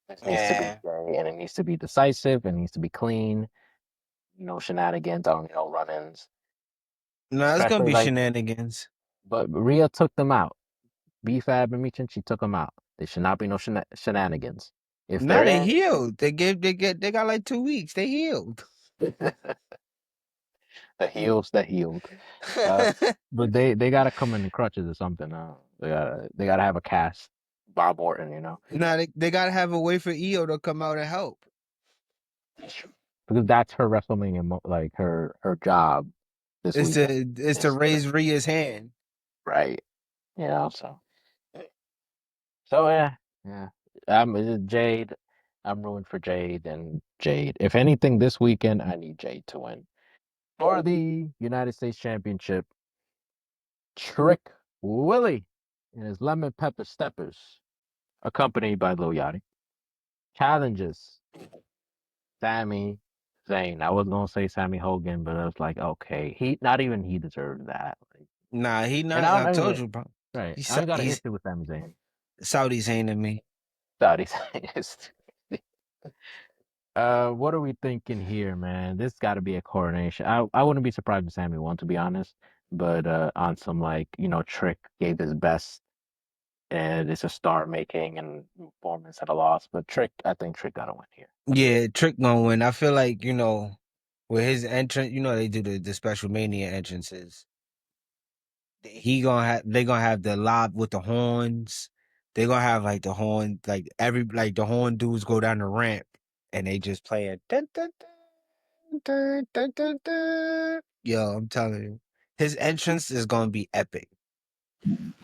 This needs to be Yeah. Jade and it needs to be decisive, it needs to be clean, no shenanigans, I don't need no run-ins. No, it's gonna Especially be like shenanigans. but Rhea took them out. B-Fab and Michin, she took them out. There should not be no shenanigans. If Now there they is, healed. They got like 2 weeks. They healed. the healed. Uh, but they gotta come in crutches or something. They gotta have a cast. Bob Orton, Now they gotta have a way for EO to come out and help. because that's her WrestleMania, like her job this weekend It's to is to raise Rhea's hand. right. So yeah. Jade. I'm rooting for Jade and Jade. If anything, this weekend I need Jade to win for the United States Championship. Trick Willie and his lemon pepper steppers, accompanied by Lil Yachty, challenges Sammy Zayn. I was gonna say Sammy Hogan, but I was like, okay, he not even he deserved that. Like, Nah, he and not. I I don't told even you, bro. right. I don't got an He's issue with Sami Zayn. Saudi's hating me. Saudi Zayn. What are we thinking here, man? This got to be a coronation. I wouldn't be surprised if Sammy won, to be honest. But on some like Trick gave his best, and it's a star making and performance at a loss. But I think Trick got to win here. Yeah, Trick gonna win. I feel like with his entrance, they do the special mania entrances. They gonna have the lob with the horns. They gonna have like the horn, like the horn dudes go down the ramp and they just playing. Dun, dun, dun, dun, dun, dun, dun. Yo, I'm telling you, his entrance is gonna be epic,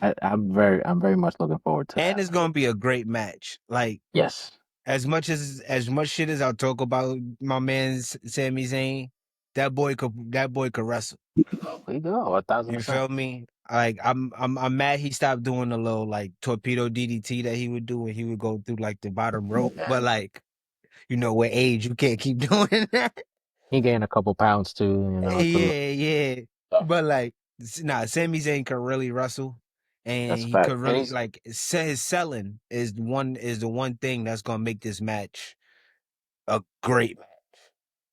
I'm very much looking forward to and that. it's gonna be a great match. Like Yes. as much shit as I'll talk about my man's Sami Zayn, that boy could wrestle. We go 1,000%. You feel me? Like I'm mad he stopped doing the little like torpedo DDT that he would do when he would go through like the bottom rope. Yeah. But like, with age you can't keep doing that. He gained a couple pounds too. It's a little Yeah, yeah. tough. But like, nah, Sami Zayn can really wrestle, and That's a he fact. could And really he's like his selling is the one thing that's gonna make this match a great match.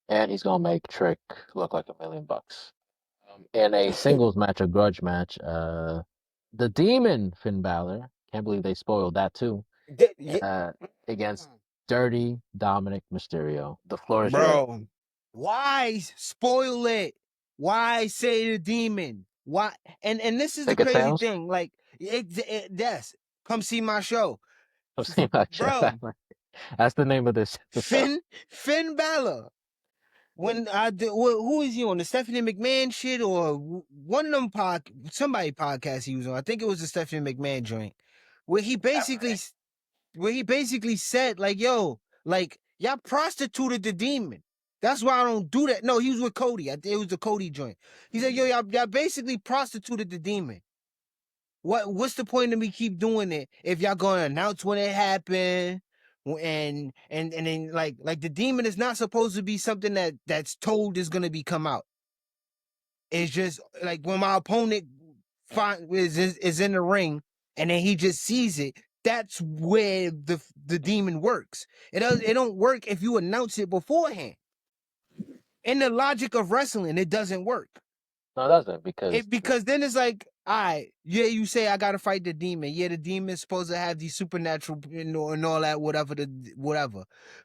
and he's gonna make Trick look like $1 million. In a singles match, a grudge match, the Demon Finn Balor. Can't believe they spoiled that too. Yeah, Uh, against Dirty Dominic Mysterio. The floor is yours. bro, why spoil it? Why say the demon? Why? And this is the Ticket crazy sales. thing. Like, yes, come see my show, I've seen that show. bro. That's the name of this episode. Finn Balor. When I did, who is he on the Stephanie McMahon shit or one of them somebody podcast he was on? I think it was the Stephanie McMahon joint, where he basically said like, "Yo, like y'all prostituted the demon. That's why I don't do that." No, he was with Cody. I think it was the Cody joint. He said, "Yo, y'all basically prostituted the demon." What's the point of me keep doing it if y'all gonna announce when it happened? And then like the demon is not supposed to be something that's told is gonna be come out. It's just like when my opponent is in the ring and then he just sees it. That's where the demon works. It don't work if you announce it beforehand. In the logic of wrestling, it doesn't work. No, it doesn't because Because then it's like, all right, yeah, you say I gotta fight the demon. Yeah, the demon's supposed to have these supernatural and all that, whatever.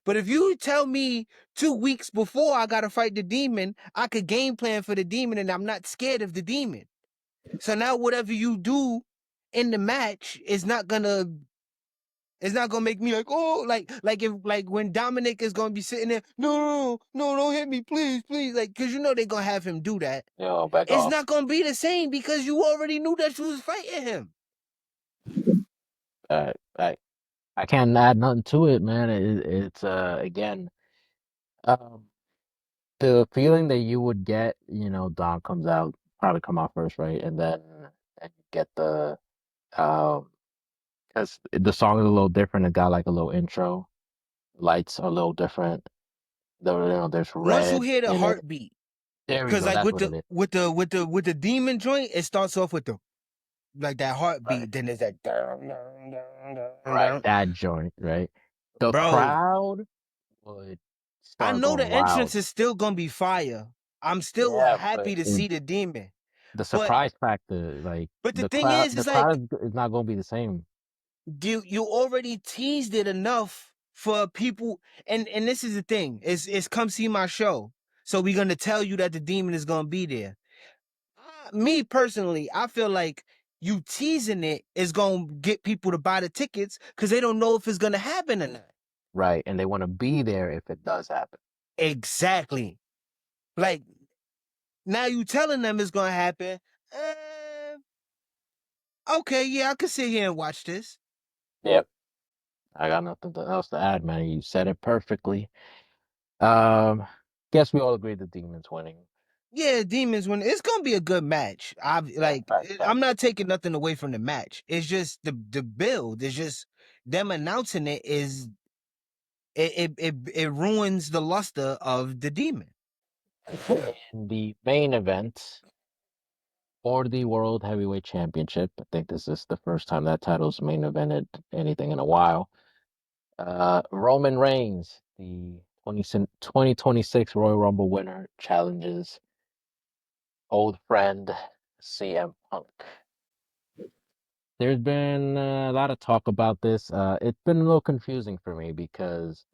But if you tell me 2 weeks before I gotta fight the demon, I could game plan for the demon and I'm not scared of the demon. So now whatever you do in the match is not gonna make me like, oh, like if like when Dominic is gonna be sitting there, no, don't hit me, please, like, cause they're gonna have him do that. back It's off. not gonna be the same because you already knew that you was fighting him. Uh, I I can't add nothing to it, man. It's again, um, the feeling that you would get, Dom comes out, probably come out first, right? And you get because the song is a little different. It got like a little intro. Lights are a little different. There's Once you red hear the in it. heartbeat, There we because go. like That's with what the it is. with the with the with the demon joint, it starts off with the like that Right. heartbeat. Then there's that down, down, down, down, Right. down. That joint, right? The Bro, crowd would I start know going the wild. entrance is still gonna be fire. I'm still Yeah, but happy to see the demon. the But surprise factor, like but the thing is, the it's like crowd is not going to be the same. you already teased it enough for people, and this is the thing. It's come see my show. So we're gonna tell you that the demon is gonna be there. Me personally, I feel like you teasing it is gonna get people to buy the tickets because they don't know if it's gonna happen or not. Right. And they want to be there if it does happen. Exactly. Like now you telling them it's gonna happen. Okay, yeah, I could sit here and watch this. Yep. I got nothing else to add, man. You said it perfectly. Um, guess we all agree the Demons winning. Yeah, demons when it's gonna be a good match. Yeah, facts, I'm facts. not taking nothing away from the match. It's just the build. It's just them announcing it is it ruins the luster of the demon. In the main event for the World Heavyweight Championship, I think this is the first time that title's main evented anything in a while. Roman Reigns, the 2026 Royal Rumble winner, challenges old friend CM Punk. There's been a lot of talk about this. It's been a little confusing for me because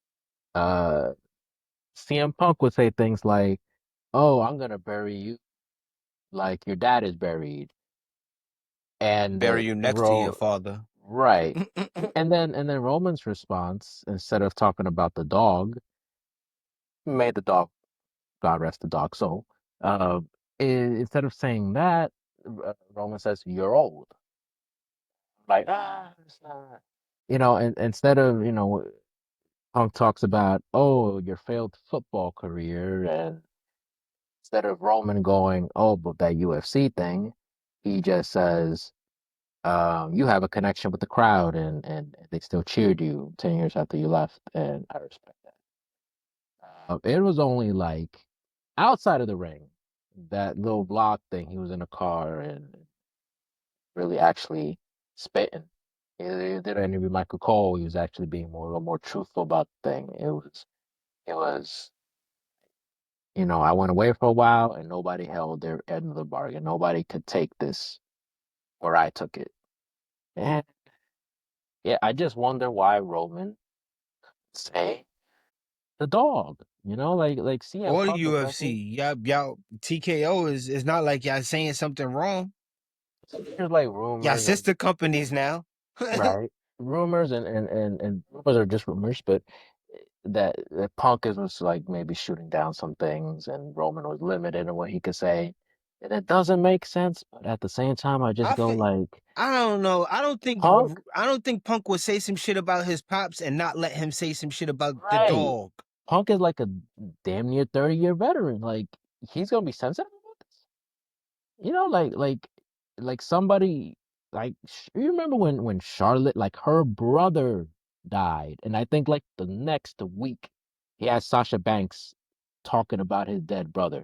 uh, CM Punk would say things like, "Oh, I'm gonna bury you like your dad is buried," and Bury you next to your father. right, and then Roman's response, instead of talking about the dog, may the dog, God rest the dog's soul, uh, instead of saying that, Roman says, "You're old." Like, it's not. And instead of, Punk talks about, oh, your failed football career, and instead of Roman going, oh, but that UFC thing, he just says, you have a connection with the crowd, and they still cheered you 10 years after you left, and I respect that. It was only like outside of the ring, that little block thing, he was in a car and really actually spitting. He did an interview with Michael Cole. He was actually being a little more truthful about the thing. It was, I went away for a while and nobody held their end of the bargain. Nobody could take this where I took it. And yeah, I just wonder why Roman say the dog. Like CM Or the Punk is UFC. definitely Y'all TKO is not like y'all saying something wrong. there's like Y'all rumors and sister companies now. right rumors and rumors are just rumors, but that Punk was like maybe shooting down some things, and Roman was limited in what he could say, and it doesn't make sense. But at the same time, I just I go feel, like, I don't know. Punk, I don't think Punk would say some shit about his pops and not let him say some shit about the right? dog. Punk is like a damn near 30-year veteran. Like he's gonna be sensitive about this, like somebody. like you remember when Charlotte, like her brother died, and I think like the next week he had Sasha Banks talking about his dead brother.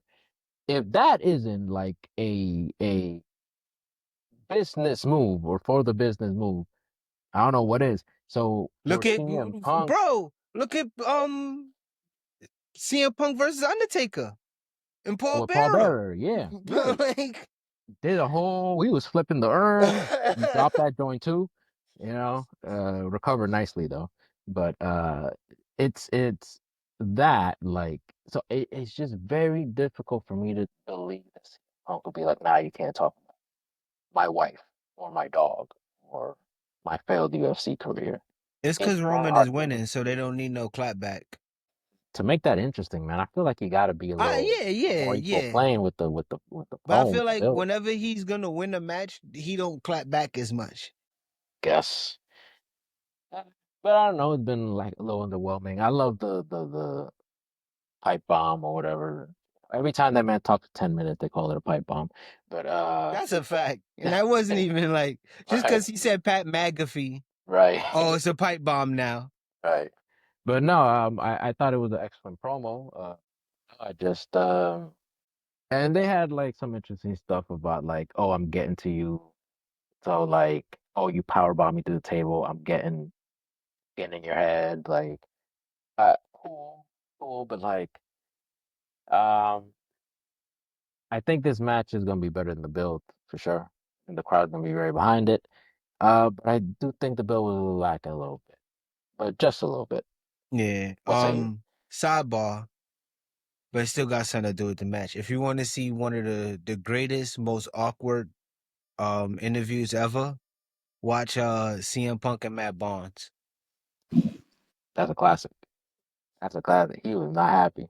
If that isn't like a business move or for the business move, I don't know what is. So for Look at CM Punk bro. Look at CM Punk versus Undertaker and Paul with Paul Bearer. Bearer, yeah, yeah, Like did a whole. He was flipping the urn. He dropped that joint too. Recovered nicely though. But it's that like so it's just very difficult for me to believe this. Uncle be like, nah, you can't talk about my wife or my dog or my failed UFC career it's in because your Roman is argument. winning, so they don't need no clapback. To make that interesting, man, I feel like you got to be Yeah, a yeah, more equal yeah. playing with the But I promo feel with the like build. whenever he's gonna win a match, he don't clap back as much. Guess. But I don't know, it's been like a little underwhelming. I love the pipe bomb or whatever. Every time that man talks 10 minutes, they call it a pipe bomb. But That's a fact. And that wasn't even like just right, because he said Pat McAfee. right, Oh, it's a pipe bomb now. right. But no, I thought it was an excellent promo. I just and they had like some interesting stuff about like, oh, I'm getting to you. So like, oh, you power bomb me to the table. I'm getting in your head. Like, cool, cool. But like, um. I think this match is going to be better than the build for sure, and the crowd's going to be very behind it. But I do think the build will lack a little bit, but just a little bit. Yeah. What say you? Sidebar, but it still got something to do with the match. If you want to see one of the greatest, most awkward interviews ever, watch CM Punk and Matt Barnes. That's a classic. That's a classic. He was not happy.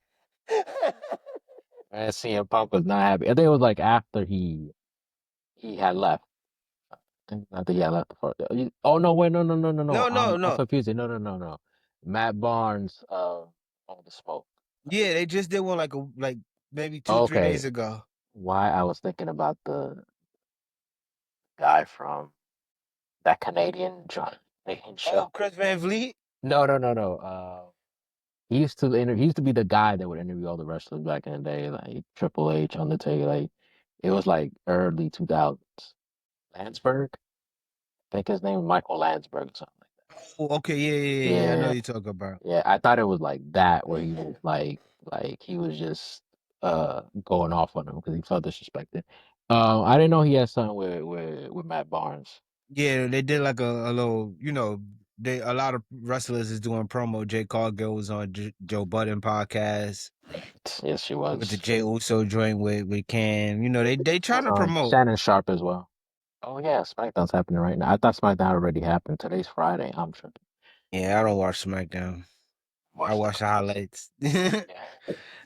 Man, CM Punk was not happy. I think it was like after he had left. I think he had left the first. Oh no! Wait, no, no, no, no, no. No, no, I'm no. confusing. No, no, no, no. Matt Barnes, on the smoke. Yeah, they just did one like maybe 2, 3 days Okay, ago. why I was thinking about the guy from that Canadian Oh, show. Chris Van Vliet? No, no, no, no. He used to be the guy that would interview all the wrestlers back in the day, like Triple H, Undertaker. Like it was like early 2000s. Landsberg, I think his name was Michael Landsberg or something like Oh, okay, yeah, yeah, that. yeah, yeah. I know Yeah, you talking about. yeah. I thought it was like that where he was like he was just going off on him because he felt disrespected. I didn't know he had something with Matt Barnes. Yeah, they did like a little, they a lot of wrestlers is doing promo. Jay Cargill was on Joe Budden podcast Yes, she with the was. Jay Uso joint with Cam. They Was trying to on promote. Shannon Sharp as well. Oh yeah, SmackDown's happening right now. I thought SmackDown already happened. Today's Friday. I'm tripping. Yeah, I don't watch SmackDown. I Watch the watch the clips. highlights. Yeah.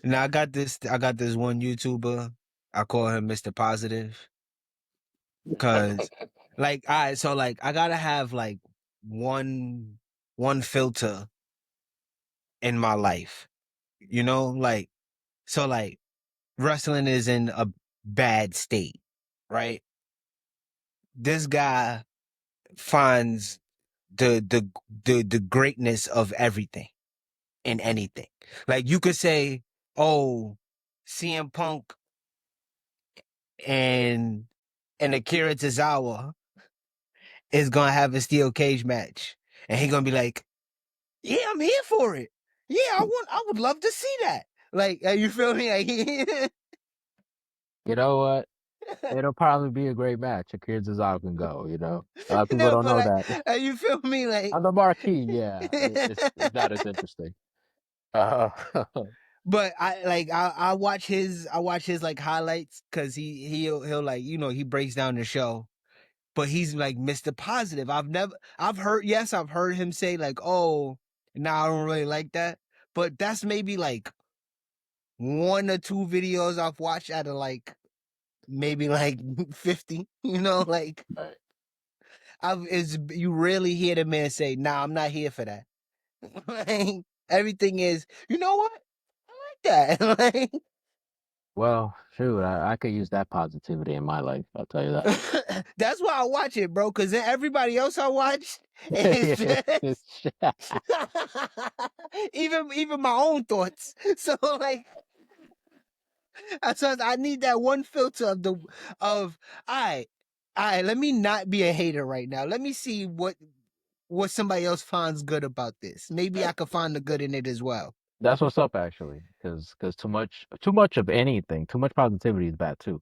Now I got this one YouTuber. I call him Mr. Positive. Cause like so like I gotta have like one one filter in my life. Like so like wrestling is in a bad state, right? This guy finds the greatness of everything in anything. Like you could say, oh, CM Punk and Akira Tozawa is gonna have a steel cage match. And he gonna be like, yeah, I'm here for it. Yeah, I would love to see that. Like, you feel me? Like, You know what? It'll probably be a great match. Akira Tozawa can go. A lot of people no, don't but know that. you feel me? Like, On the marquee, yeah, it's not as interesting. Uh, but I watch his like highlights because he'll like he breaks down the show, but he's like Mr. Positive. I've heard him say like, oh, nah, I don't really like that, but that's maybe like one or two videos I've watched out of like maybe like 50. Like right. you rarely hear the man say, nah, I'm not here for that. Like, everything is, you know what? I like that. Like, Well, Shoot, I could use that positivity in my life. I'll tell you that. That's why I watch it, bro. Because then everybody else I watch is Yeah, just even my own thoughts. So like, I need that one filter of I let me not be a hater right now. Let me see what somebody else finds good about this. Maybe I could find the good in it as well. that's what's up actually. Because too much of anything, too much positivity is bad too.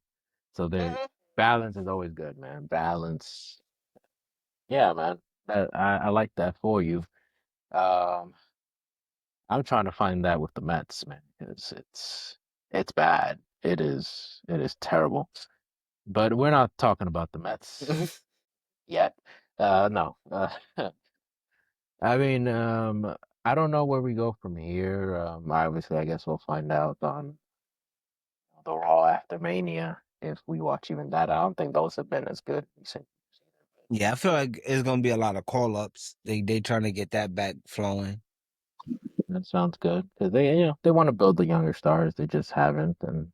So the Mhm. balance is always good, man. Balance. Yeah, man. I like that for you. Um, I'm trying to find that with the Mets, man, because it's bad. It is terrible. But we're not talking about the Mets yet. No. I mean, I don't know where we go from here. Obviously, I guess we'll find out on the Raw after Mania if we watch even that. I don't think those have been as good. Yeah, I feel like it's gonna be a lot of call ups. They trying to get that back flowing. That sounds good because they want to build the younger stars. They just haven't, and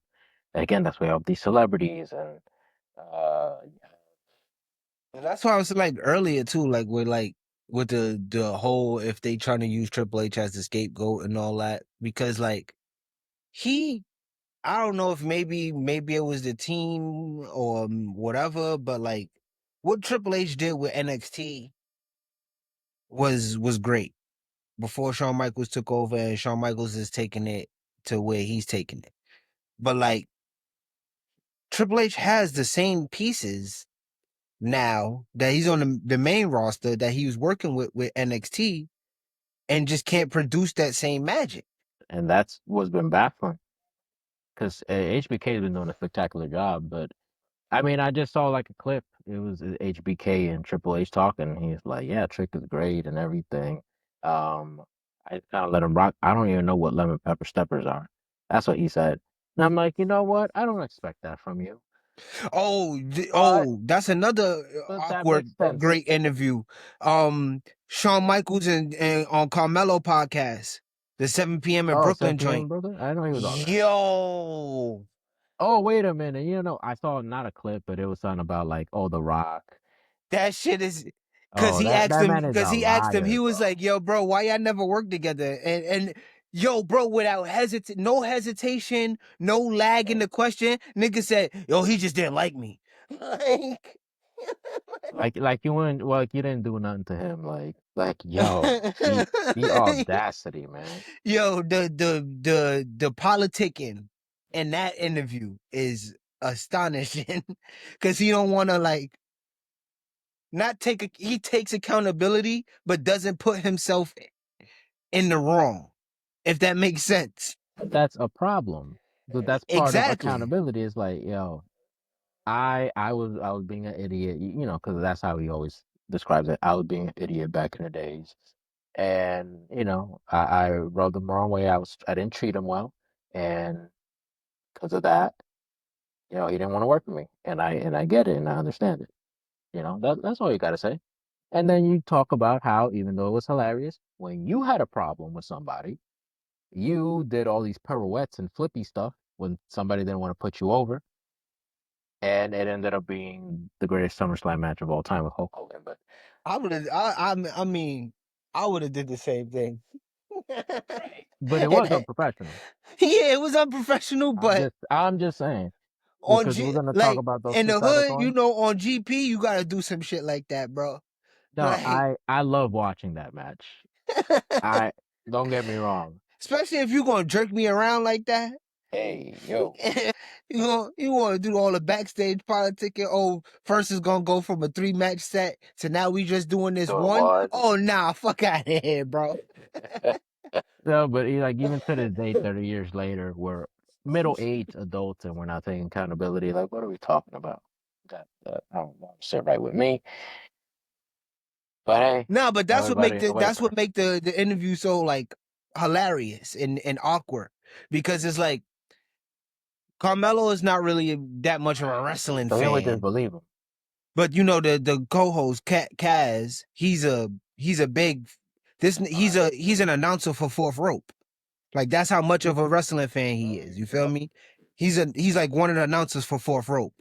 again, that's why all these celebrities and yeah, And that's why I was like earlier too, with the whole if they trying to use Triple H as the scapegoat and all that. Because like he I don't know if maybe it was the team or whatever, but like what Triple H did with NXT was great before Shawn Michaels took over, and Shawn Michaels is taking it to where he's taking it. But like Triple H has the same pieces now that he's on the main roster that he was working with NXT, and just can't produce that same magic. and that's what's been baffling because HBK has been doing a spectacular job. But I mean, I just saw like a clip. It was HBK and Triple H talking. He's like, "Yeah, Trick is great and everything." Um, I kind of let him rock. I don't even know what lemon pepper steppers are. That's what he said. And I'm like, you know what? I don't expect that from you, but That's another that awkward makes sense. great interview. Shawn Michaels and on Carmelo podcast, the 7 p.m. in Oh, Brooklyn 7 p.m. joint. brother. I didn't know he was on there. Yo, Oh, wait a minute. I saw not a clip, but it was something about like, oh, The Rock. that shit is Oh, that man is a he asked him, liar, he was bro. like, yo, bro, why y'all never work together? And yo, bro, without no hesitation, no lag in the question, nigga said, yo, he just didn't like me. Like, Like you wouldn't, well, like you didn't do nothing to him. Yo, the audacity, man. yo, the politicking in that interview is astonishing because he don't want to like not he takes accountability, but doesn't put himself in the wrong, if that makes sense. But that's a problem. But that's part of Exactly. accountability. Is like, yo, I was being an idiot, because that's how he always describes it. I was being an idiot back in the days, and I rubbed him the wrong way. I didn't treat him well, and because of that, he didn't want to work with me, and I get it, and I understand it. That's all you got to say. And then you talk about how, even though it was hilarious, when you had a problem with somebody, you did all these pirouettes and flippy stuff when somebody didn't want to put you over, and it ended up being the greatest SummerSlam match of all time with Hulk Hogan. But I would have. I mean, I would have did the same thing. but it was unprofessional. Yeah, it was unprofessional, I'm but just I'm just saying on because we're gonna talk like about those in two the side of hood, you coin. know, on GP, you gotta do some shit like that, bro. No, Like, I love watching that match. I Don't get me wrong. especially if you gonna jerk me around like that. Hey, yo. You want to do all the backstage politicking? Oh, first is gonna go from a 3 match set to now we just doing this Doing one. what? Oh nah, fuck out of here, bro. No, but like even to this day, 30 years later, we're middle-aged adults and we're not taking accountability. Like, what are we talking about? That I don't know, sit right with me. But hey, Nah, but everybody in the way, that's what make the interview so like hilarious and awkward because it's like Carmelo is not really that much of a wrestling so he would just fan, believe him. but you know the co-host Kaz, he's a big he's an announcer for Fourth Rope. Like that's how much of a wrestling fan he is. You feel me? He's like one of the announcers for Fourth Rope.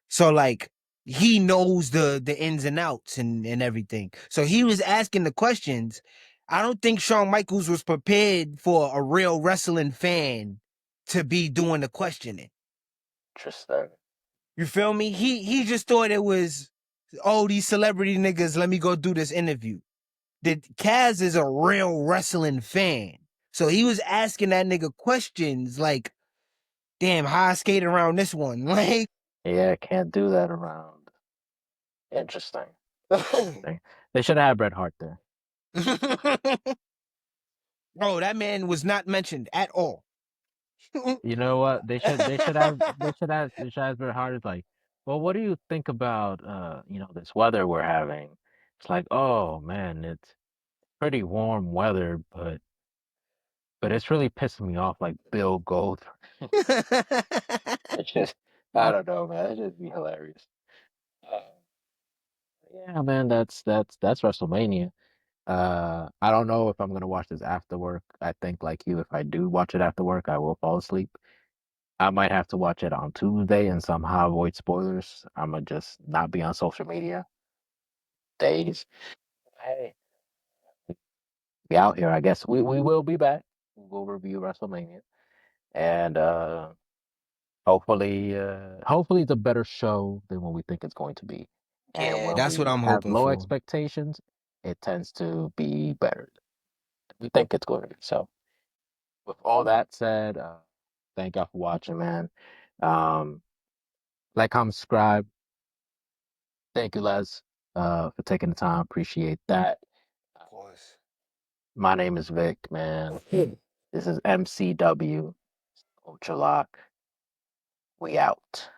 So like he knows the ins and outs and everything. So he was asking the questions. I don't think Shawn Michaels was prepared for a real wrestling fan to be doing the questioning. Interesting. You feel me? He just thought it was, oh, these celebrity niggas, let me go do this interview. That Kaz is a real wrestling fan. So he was asking that nigga questions like, damn, how I skate around this one? Like, Yeah, can't do that around. Interesting. Interesting. They should have had Bret Hart there. bro, that man was not mentioned at all. You know what? They should have Bret Hart. It's like, well, what do you think about this weather we're having? It's like, oh man, it's pretty warm weather, but it's really pissing me off like Bill Goldberg. It's just I don't know, man. It just be hilarious. Uh, yeah, man, that's WrestleMania. I don't know if I'm gonna watch this after work. I think like you, if I do watch it after work, I will fall asleep. I might have to watch it on Tuesday and somehow avoid spoilers. I'm gonna just not be on social media days. Hey, be out here. I guess we will be back. We'll review WrestleMania and hopefully it's a better show than what we think it's going to be. And Yeah, when that's what we I'm have hoping low for. expectations, it tends to be better than we think it's going to be. So with all that said, thank y'all for watching, man. Um, like, comment, subscribe. Thank you, Les, for taking the time. Appreciate that. Of course. My name is Vic, man. This is MCW. Ultralock. We out.